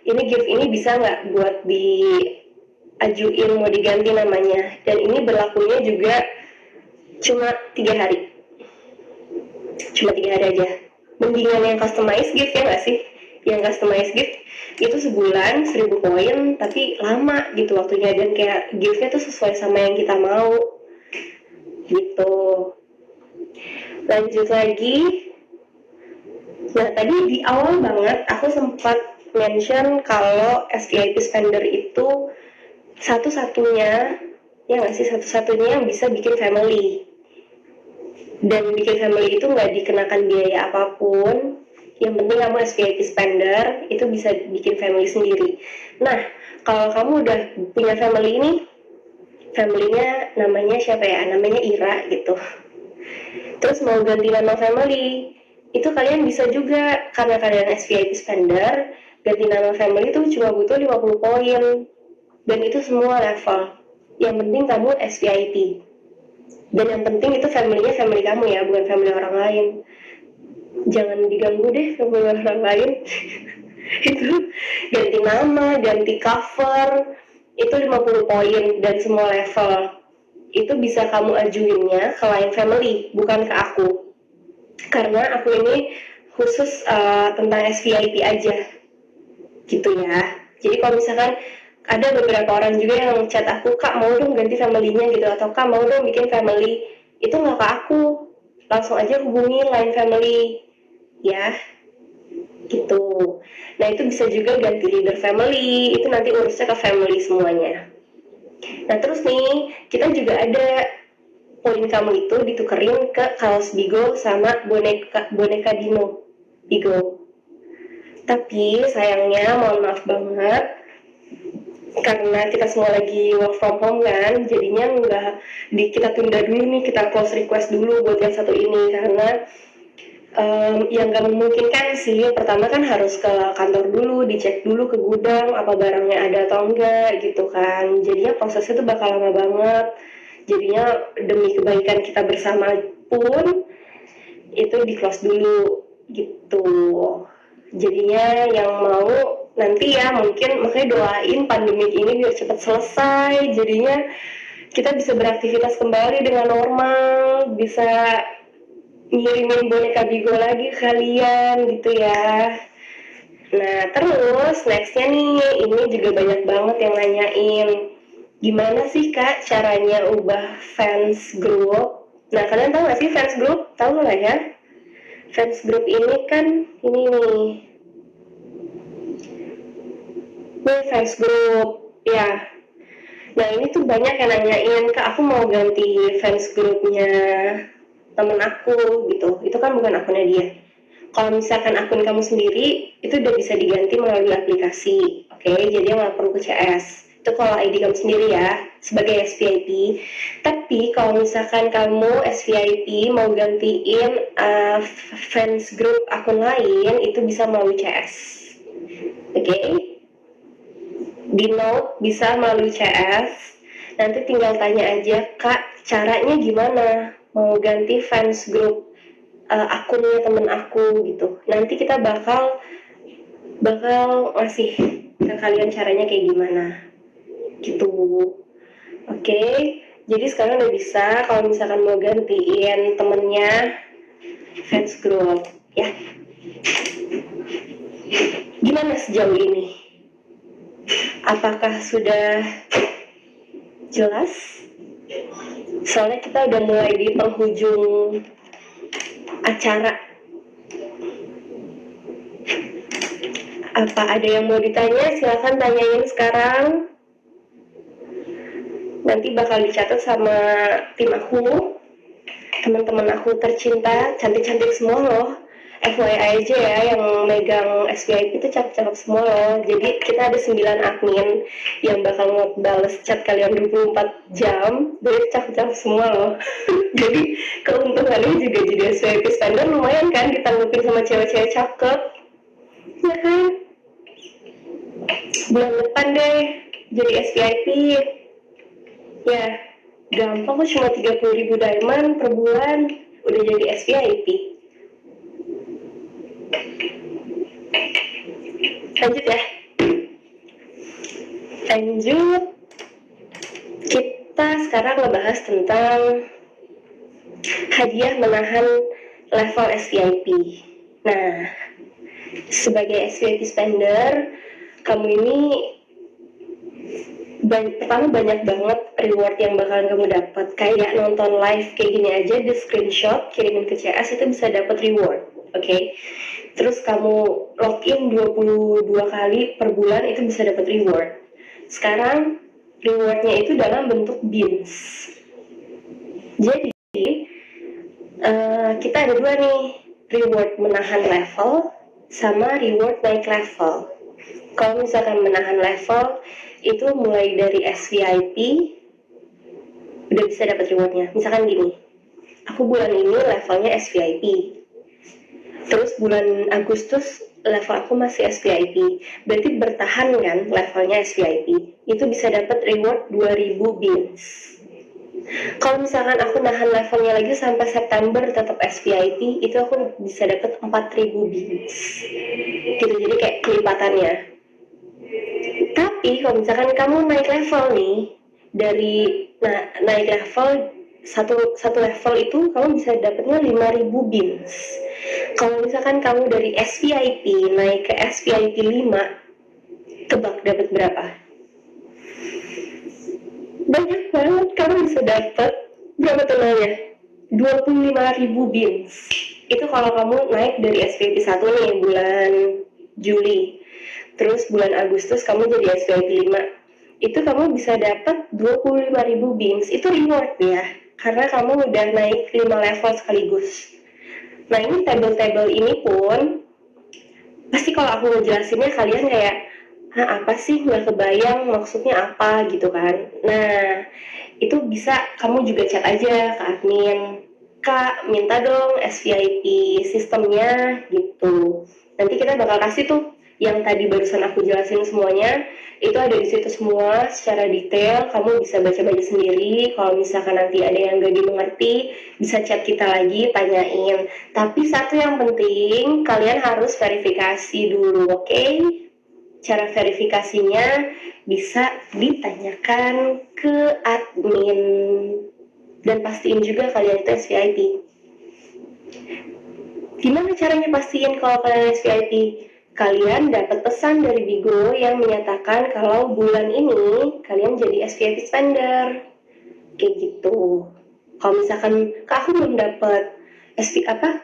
Speaker 1: ini gift ini bisa nggak buat diajuin mau diganti namanya. Dan ini berlakunya juga cuma 3 hari. Cuma 3 hari aja. Mendingan yang customized gift ya nggak sih? Yang customized gift itu sebulan 1000 poin tapi lama gitu waktunya, dan kayak giftnya tuh sesuai sama yang kita mau gitu. Lanjut lagi. Nah tadi di awal banget aku sempat mention kalau SVIP spender itu satu-satunya, ya nggak sih, satu-satunya yang bisa bikin family. Dan bikin family itu nggak dikenakan biaya apapun. Yang penting kamu SVIP spender, itu bisa bikin family sendiri. Nah, kalau kamu udah punya family ini, family-nya namanya siapa ya? Namanya Ira gitu. Terus mau ganti nama family, itu kalian bisa juga, karena kalian SVIP spender, ganti nama family itu cuma butuh 50 poin. Dan itu semua level. Yang penting kamu SVIP. Dan yang penting itu family-nya family kamu ya, bukan family orang lain. Jangan diganggu deh family orang lain. Itu ganti nama, ganti cover, itu 50 poin dan semua level. Itu bisa kamu ajuinnya ke lain family, bukan ke aku. Karena aku ini khusus tentang SVIP aja. Gitu ya. Jadi kalau misalkan ada beberapa orang juga yang chat aku, Kak mau dong ganti family-nya gitu, atau Kak mau dong bikin family, itu nggak ke aku, langsung aja hubungi line family ya gitu. Nah itu bisa juga ganti leader family, itu nanti urusnya ke family semuanya. Nah terus nih kita juga ada poin kamu itu ditukerin ke kaos Bigo sama boneka Dino Bigo. Tapi sayangnya mohon maaf banget, karena kita semua lagi work from home kan, jadinya kita tunda dulu nih, kita close request dulu buat yang satu ini, karena yang gak memungkinkan sih. Pertama kan harus ke kantor dulu, dicek dulu ke gudang apa barangnya ada atau enggak gitu kan, jadinya prosesnya tuh bakal lama banget. Jadinya demi kebaikan kita bersama pun itu di close dulu gitu. Jadinya yang mau nanti ya mungkin makanya doain pandemik ini biar cepat selesai, jadinya kita bisa beraktivitas kembali dengan normal, bisa ngirimin boneka Bigo lagi ke kalian gitu ya. Nah, terus nextnya nih, ini juga banyak banget yang nanyain, gimana sih Kak caranya ubah fans group? Nah, kalian tahu gak sih fans group? Tahu lah ya. Fans group ini kan, ini nih, fans group, ya. Nah, ini tuh banyak yang nanyain, Kak aku mau ganti fans grupnya temen aku gitu. Itu kan bukan akunnya dia. Kalau misalkan akun kamu sendiri, itu udah bisa diganti melalui aplikasi. Oke, jadi nggak perlu ke CS. Itu kalau ID kamu sendiri ya, sebagai SVIP. Tapi kalau misalkan kamu SVIP mau gantiin fans group akun lain, itu bisa melalui CS. Oke, di note bisa melalui CS. Nanti tinggal tanya aja, Kak, caranya gimana? Mau ganti fans group akunnya temen aku gitu. Nanti kita bakal ngasih ke kalian caranya kayak gimana gitu. Oke, jadi sekarang udah bisa kalau misalkan mau gantiin temennya fans group ya. Gimana sejauh ini? Apakah sudah jelas? Soalnya kita udah mulai di penghujung acara. Apa ada yang mau ditanya? Silahkan tanyain sekarang. Nanti bakal dicatat sama tim aku, teman-teman aku tercinta, cantik-cantik semua loh. FYI aja ya, yang megang SVIP itu cakep-cakep semua loh. Jadi kita ada 9 admin yang bakal ngebales chat kalian 24 jam. Jadi cakep-cakep semua loh. Jadi keuntungannya juga jadi SVIP spender lumayan kan, ditanggupin sama cewek-cewek cakep. Ya kan? Bulan depan deh jadi SVIP. Ya, gampang kok, cuma 30.000 diamond per bulan udah jadi SVIP. Lanjut ya. Lanjut. Kita sekarang ngebahas tentang hadiah menahan level SVIP. Nah, sebagai SVIP spender, kamu ini pertama banyak banget reward yang bakalan kamu dapat. Kayak nonton live kayak gini aja, di screenshot kirimin ke CS itu bisa dapat reward. Oke. Terus kamu login 22 kali per bulan itu bisa dapat reward. Sekarang rewardnya itu dalam bentuk beans. Jadi kita ada dua nih, reward menahan level sama reward naik level. Kalau misalkan menahan level itu mulai dari SVIP udah bisa dapat rewardnya. Misalkan gini, aku bulan ini levelnya SVIP, terus bulan Agustus level aku masih SVIP, berarti bertahan kan levelnya SVIP, itu bisa dapat reward 2000 beans. Kalau misalkan aku nahan levelnya lagi sampai September tetap SVIP, itu aku bisa dapat 4000 beans gitu, jadi kayak kelipatannya. Tapi kalau misalkan kamu naik level nih, dari naik level satu level itu kamu bisa dapatnya 5000 beans. Kalau misalkan kamu dari SVIP naik ke SVIP 5, tebak dapat berapa? Banyak banget, kamu bisa dapat berapa totalnya? 25.000 beans. Itu kalau kamu naik dari SVIP 1 nih bulan Juli. Terus bulan Agustus kamu jadi SVIP 5. Itu kamu bisa dapat 25.000 beans. Itu reward ya, karena kamu udah naik 5 level sekaligus. Nah, ini table-table ini pun pasti kalau aku ngejelasinnya kalian kayak, apa sih, nggak kebayang maksudnya apa gitu kan. Nah, itu bisa kamu juga chat aja ke admin, Kak minta dong SVIP sistemnya gitu. Nanti kita bakal kasih tuh yang tadi barusan aku jelasin semuanya, itu ada di situ semua secara detail. Kamu bisa baca-baca sendiri. Kalau misalkan nanti ada yang gak dimengerti, bisa chat kita lagi, tanyain. Tapi satu yang penting, kalian harus verifikasi dulu, oke? Cara verifikasinya bisa ditanyakan ke admin, dan pastiin juga kalian itu SVIP. Gimana caranya pastiin kalau kalian SVIP? kalian dapat pesan dari Bigo yang menyatakan kalau bulan ini kalian jadi SVIP spender. Kayak gitu. Kalau misalkan, Kak aku belum dapat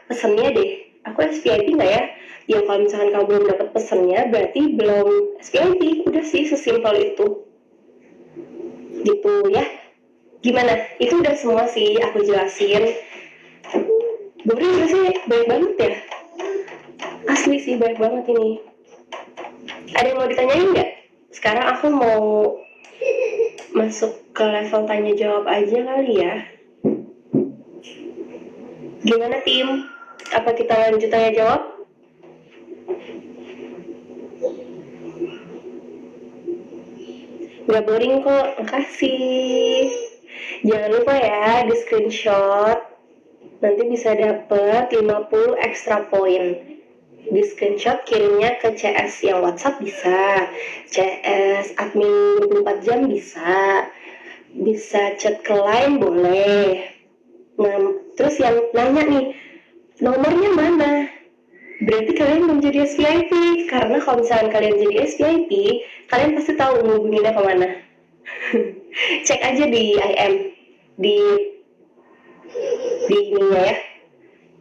Speaker 1: pesannya deh. Aku SVIP nggak ya? Ya kalau misalkan kamu belum dapat pesannya, berarti belum SVIP. Udah sih, sesimpel itu. Gitu ya. Gimana? Itu udah semua sih aku jelasin. Bobri sih baik banget ya. Asli sih baik banget ini. Ada yang mau ditanyain nggak? Sekarang aku mau masuk ke level tanya jawab aja kali ya. Gimana tim? Apa kita lanjut tanya jawab? Nggak boring kok, makasih. Jangan lupa ya di screenshot. Nanti bisa dapet 50 extra point. Di screenshot kirimnya ke CS yang WhatsApp bisa, CS admin 24 jam bisa chat ke line boleh. Nah, terus yang nanya nih, nomornya mana? Berarti kalian belum jadi SVIP, karena kalau misalnya kalian jadi SVIP, kalian pasti tahu menghubunginya kemana. Cek aja di IM, di ininya ya,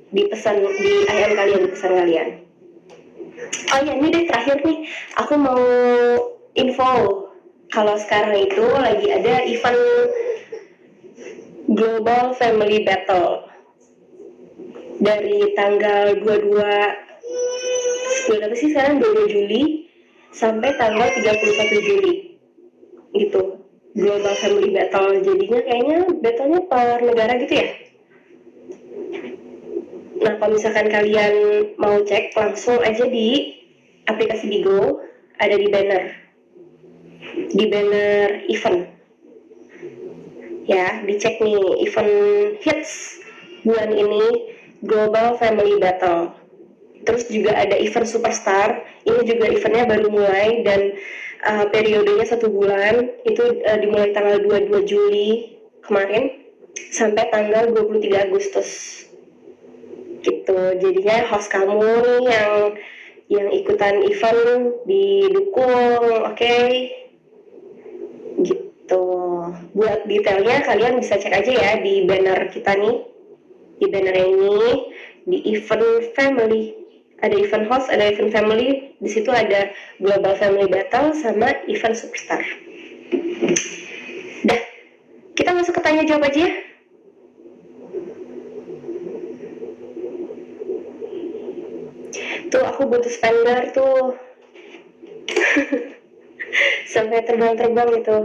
Speaker 1: di IM kalian, di pesan kalian. Oh ya, ini deh terakhir nih, aku mau info kalau sekarang itu lagi ada event Global Family Battle dari tanggal 22 sekarang 22 Juli sampai tanggal 31 Juli gitu. Global Family Battle, jadinya kayaknya battlenya per negara gitu ya. Nah, kalau misalkan kalian mau cek, langsung aja di aplikasi Bigo, ada di banner event. Ya, dicek nih, event hits bulan ini, Global Family Battle. Terus juga ada event Superstar, ini juga eventnya baru mulai dan periodenya 1 bulan, itu dimulai tanggal 22 Juli kemarin sampai tanggal 23 Agustus. Gitu, jadinya host kamu nih yang ikutan event didukung, oke? Gitu. Buat detailnya kalian bisa cek aja ya di banner kita nih, di banner ini, di event family. Ada event host, ada event family, di situ ada Global Family Battle sama event Superstar. Dah, kita masuk ke tanya jawab aja ya. Tuh aku butuh spender tuh. Sampai terbang-terbang gitu.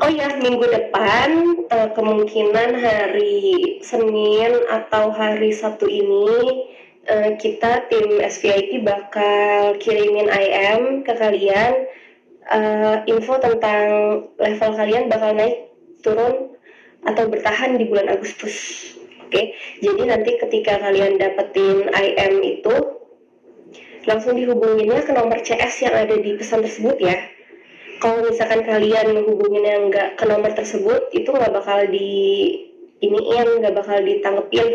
Speaker 1: Oh ya, minggu depan kemungkinan hari Senin atau hari Sabtu ini kita tim SVIP bakal kirimin IM ke kalian, info tentang level kalian bakal naik, turun, atau bertahan di bulan Agustus. Oke, jadi nanti ketika kalian dapetin IM itu, langsung dihubunginnya ke nomor CS yang ada di pesan tersebut ya. Kalau misalkan kalian menghubunginnya nggak ke nomor tersebut, itu nggak bakal nggak bakal ditanggepin.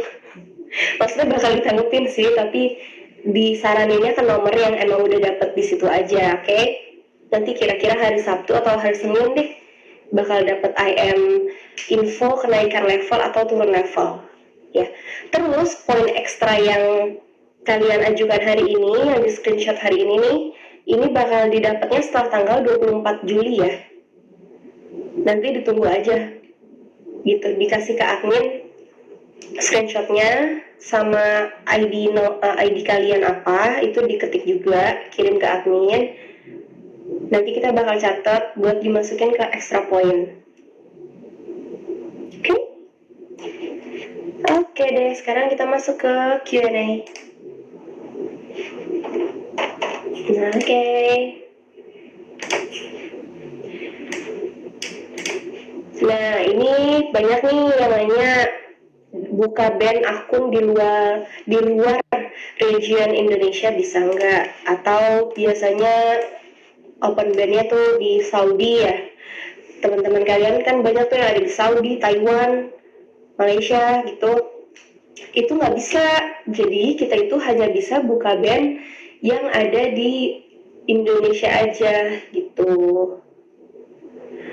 Speaker 1: Maksudnya bakal ditanggepin sih, tapi disaraninnya ke nomor yang emang udah dapet di situ aja, oke? Nanti kira-kira hari Sabtu atau hari Senin deh bakal dapet IM info kenaikan level atau turun level, ya. Terus poin ekstra yang kalian ajukan hari ini, yang di screenshot hari ini nih, ini bakal didapatnya setelah tanggal 24 Juli ya. Nanti ditunggu aja. Gitu, dikasih ke admin screenshotnya sama ID kalian apa, itu diketik juga, kirim ke admin. Nanti kita bakal catat buat dimasukin ke extra point. Oke? Oke deh, sekarang kita masuk ke Q&A. Nah, oke. Nah, ini banyak nih yang nanya buka band akun di luar region Indonesia bisa nggak? Atau biasanya open bandnya tuh di Saudi ya? Teman-teman kalian kan banyak tuh yang ada di Saudi, Taiwan, Malaysia gitu. itu nggak bisa. Jadi kita itu hanya bisa buka band yang ada di Indonesia aja gitu.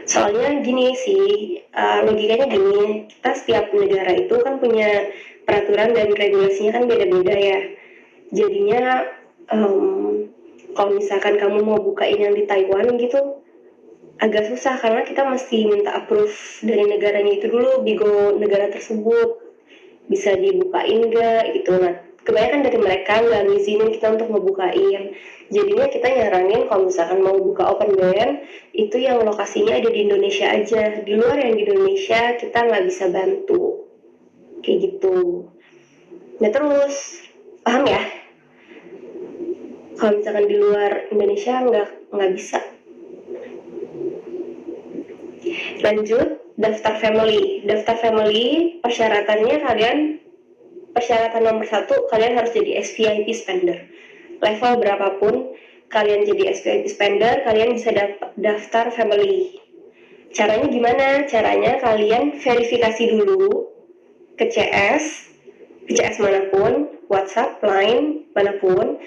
Speaker 1: Soalnya gini sih, logikanya gini, kita setiap negara itu kan punya peraturan dan regulasinya kan beda-beda ya. Jadinya kalau misalkan kamu mau bukain yang di Taiwan gitu, agak susah karena kita mesti minta approve dari negaranya itu dulu, bigo negara tersebut bisa dibukain nggak gitu. Nah, kebanyakan dari mereka nggak ngizinin kita untuk ngebukain. Jadinya kita nyaranin kalau misalkan mau buka open band itu yang lokasinya ada di Indonesia aja. Di luar yang di Indonesia kita nggak bisa bantu kayak gitu. Nah terus paham ya? Kalau misalkan di luar Indonesia nggak bisa. Lanjut, daftar family. Daftar family persyaratannya persyaratan nomor 1, kalian harus jadi SVIP spender. Level berapapun kalian jadi SVIP spender, kalian bisa daftar family. Caranya gimana? Caranya kalian verifikasi dulu ke CS manapun, WhatsApp, Line, manapun.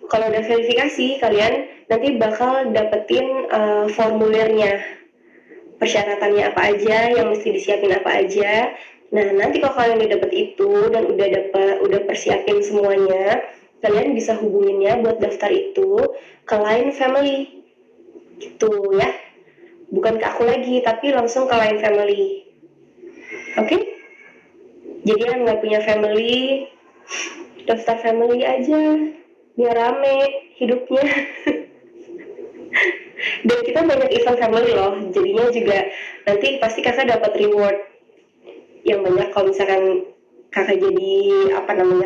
Speaker 1: Kalau udah verifikasi, kalian nanti bakal dapetin formulirnya. Persyaratannya apa aja, yang mesti disiapin apa aja. Nah, nanti kalau kalian udah dapet itu dan udah persiapin semuanya, kalian bisa hubunginnya buat daftar itu ke Line Family. Gitu ya. Bukan ke aku lagi, tapi langsung ke Line Family. Oke? Jadi yang nggak punya family, daftar family aja. Biar rame hidupnya. Dan kita banyak event family loh, jadinya juga nanti pasti kakak dapat reward yang banyak kalau misalkan kakak jadi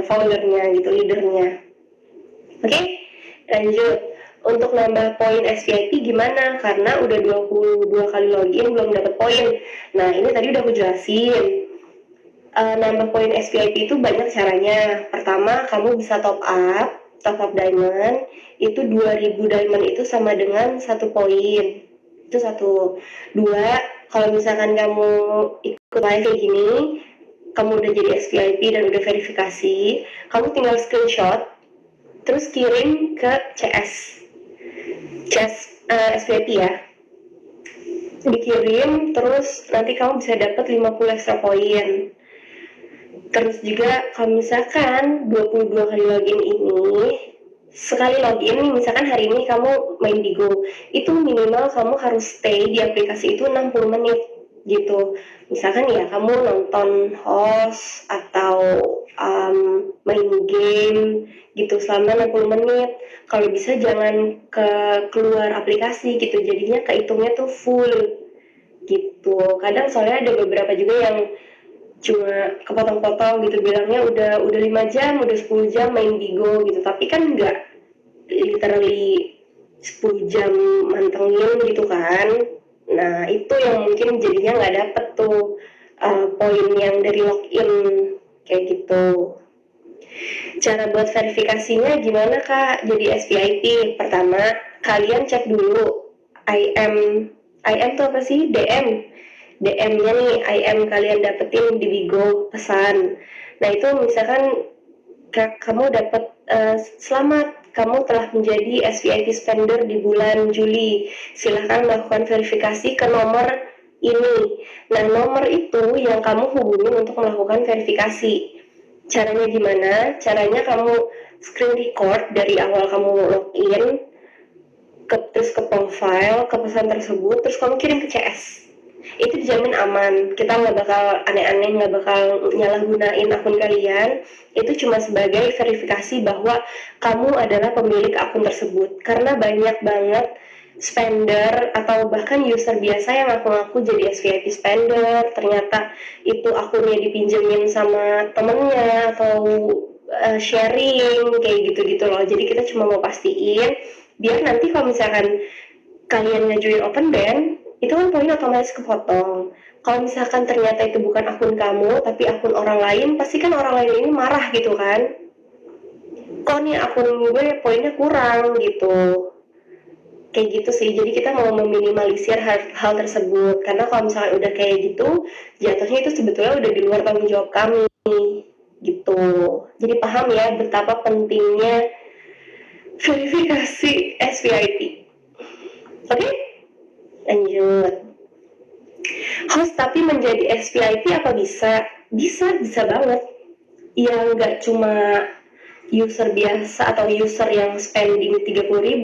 Speaker 1: foundernya gitu, leadernya. Oke, lanjut. Untuk nambah poin SVIP gimana? Karena udah 22 kali login belum dapat poin. Nah ini tadi udah aku jelasin. Nambah poin SVIP itu banyak caranya. Pertama, kamu bisa top up diamond. Itu 2000 diamond itu sama dengan 1 poin. Itu 1. 2, kalau misalkan kamu ikut live kayak gini, kamu udah jadi SVIP dan udah verifikasi, kamu tinggal screenshot terus kirim ke CS SVIP ya. Dikirim terus nanti kamu bisa dapat 50 extra poin. Terus juga kalau misalkan 22 kali login ini, sekali login nih, misalkan hari ini kamu main Bigo, itu minimal kamu harus stay di aplikasi itu 60 menit gitu. Misalkan ya kamu nonton host atau main game gitu selama 60 menit. Kalau bisa jangan keluar aplikasi gitu, jadinya kehitungnya tuh full gitu. Kadang soalnya ada beberapa juga yang cuma kepotong-potong gitu, bilangnya udah 5 jam, udah 10 jam main Bigo gitu, tapi kan enggak literally 10 jam mantengin gitu kan. Nah itu yang mungkin jadinya nggak dapet tuh poin yang dari login kayak gitu. Cara buat verifikasinya gimana kak jadi SVIP? Pertama, kalian cek dulu IM tuh apa sih? DM-nya nih, IM kalian dapetin di Bigo pesan. Nah itu misalkan kamu dapat selamat, kamu telah menjadi SVIP spender di bulan Juli. Silahkan melakukan verifikasi ke nomor ini. Nah nomor itu yang kamu hubungi untuk melakukan verifikasi. Caranya gimana? Caranya kamu screen record dari awal kamu login, terus ke profile, ke pesan tersebut, terus kamu kirim ke CS. Itu dijamin aman, kita nggak bakal aneh-aneh, nggak bakal nyalahgunain akun kalian. Itu cuma sebagai verifikasi bahwa kamu adalah pemilik akun tersebut. Karena banyak banget spender atau bahkan user biasa yang ngaku-ngaku jadi SVIP spender, ternyata itu akunnya dipinjemin sama temennya atau sharing kayak gitu-gitu loh. Jadi kita cuma mau pastiin biar nanti kalau misalkan kalian ngajuin open band, itu kan poin otomatis kepotong. Kalau misalkan ternyata itu bukan akun kamu, tapi akun orang lain, pasti kan orang lain ini marah gitu kan. Kok nih akun gue poinnya kurang gitu. Kayak gitu sih, jadi kita mau meminimalisir hal tersebut. Karena kalau misalkan udah kayak gitu, jatuhnya itu sebetulnya udah di luar tanggung jawab kami. gitu. Jadi paham ya betapa pentingnya verifikasi SVIP. Oke, lanjut. Host tapi menjadi SVIP apa bisa? Bisa banget. Yang nggak cuma user biasa atau user yang spending 30.000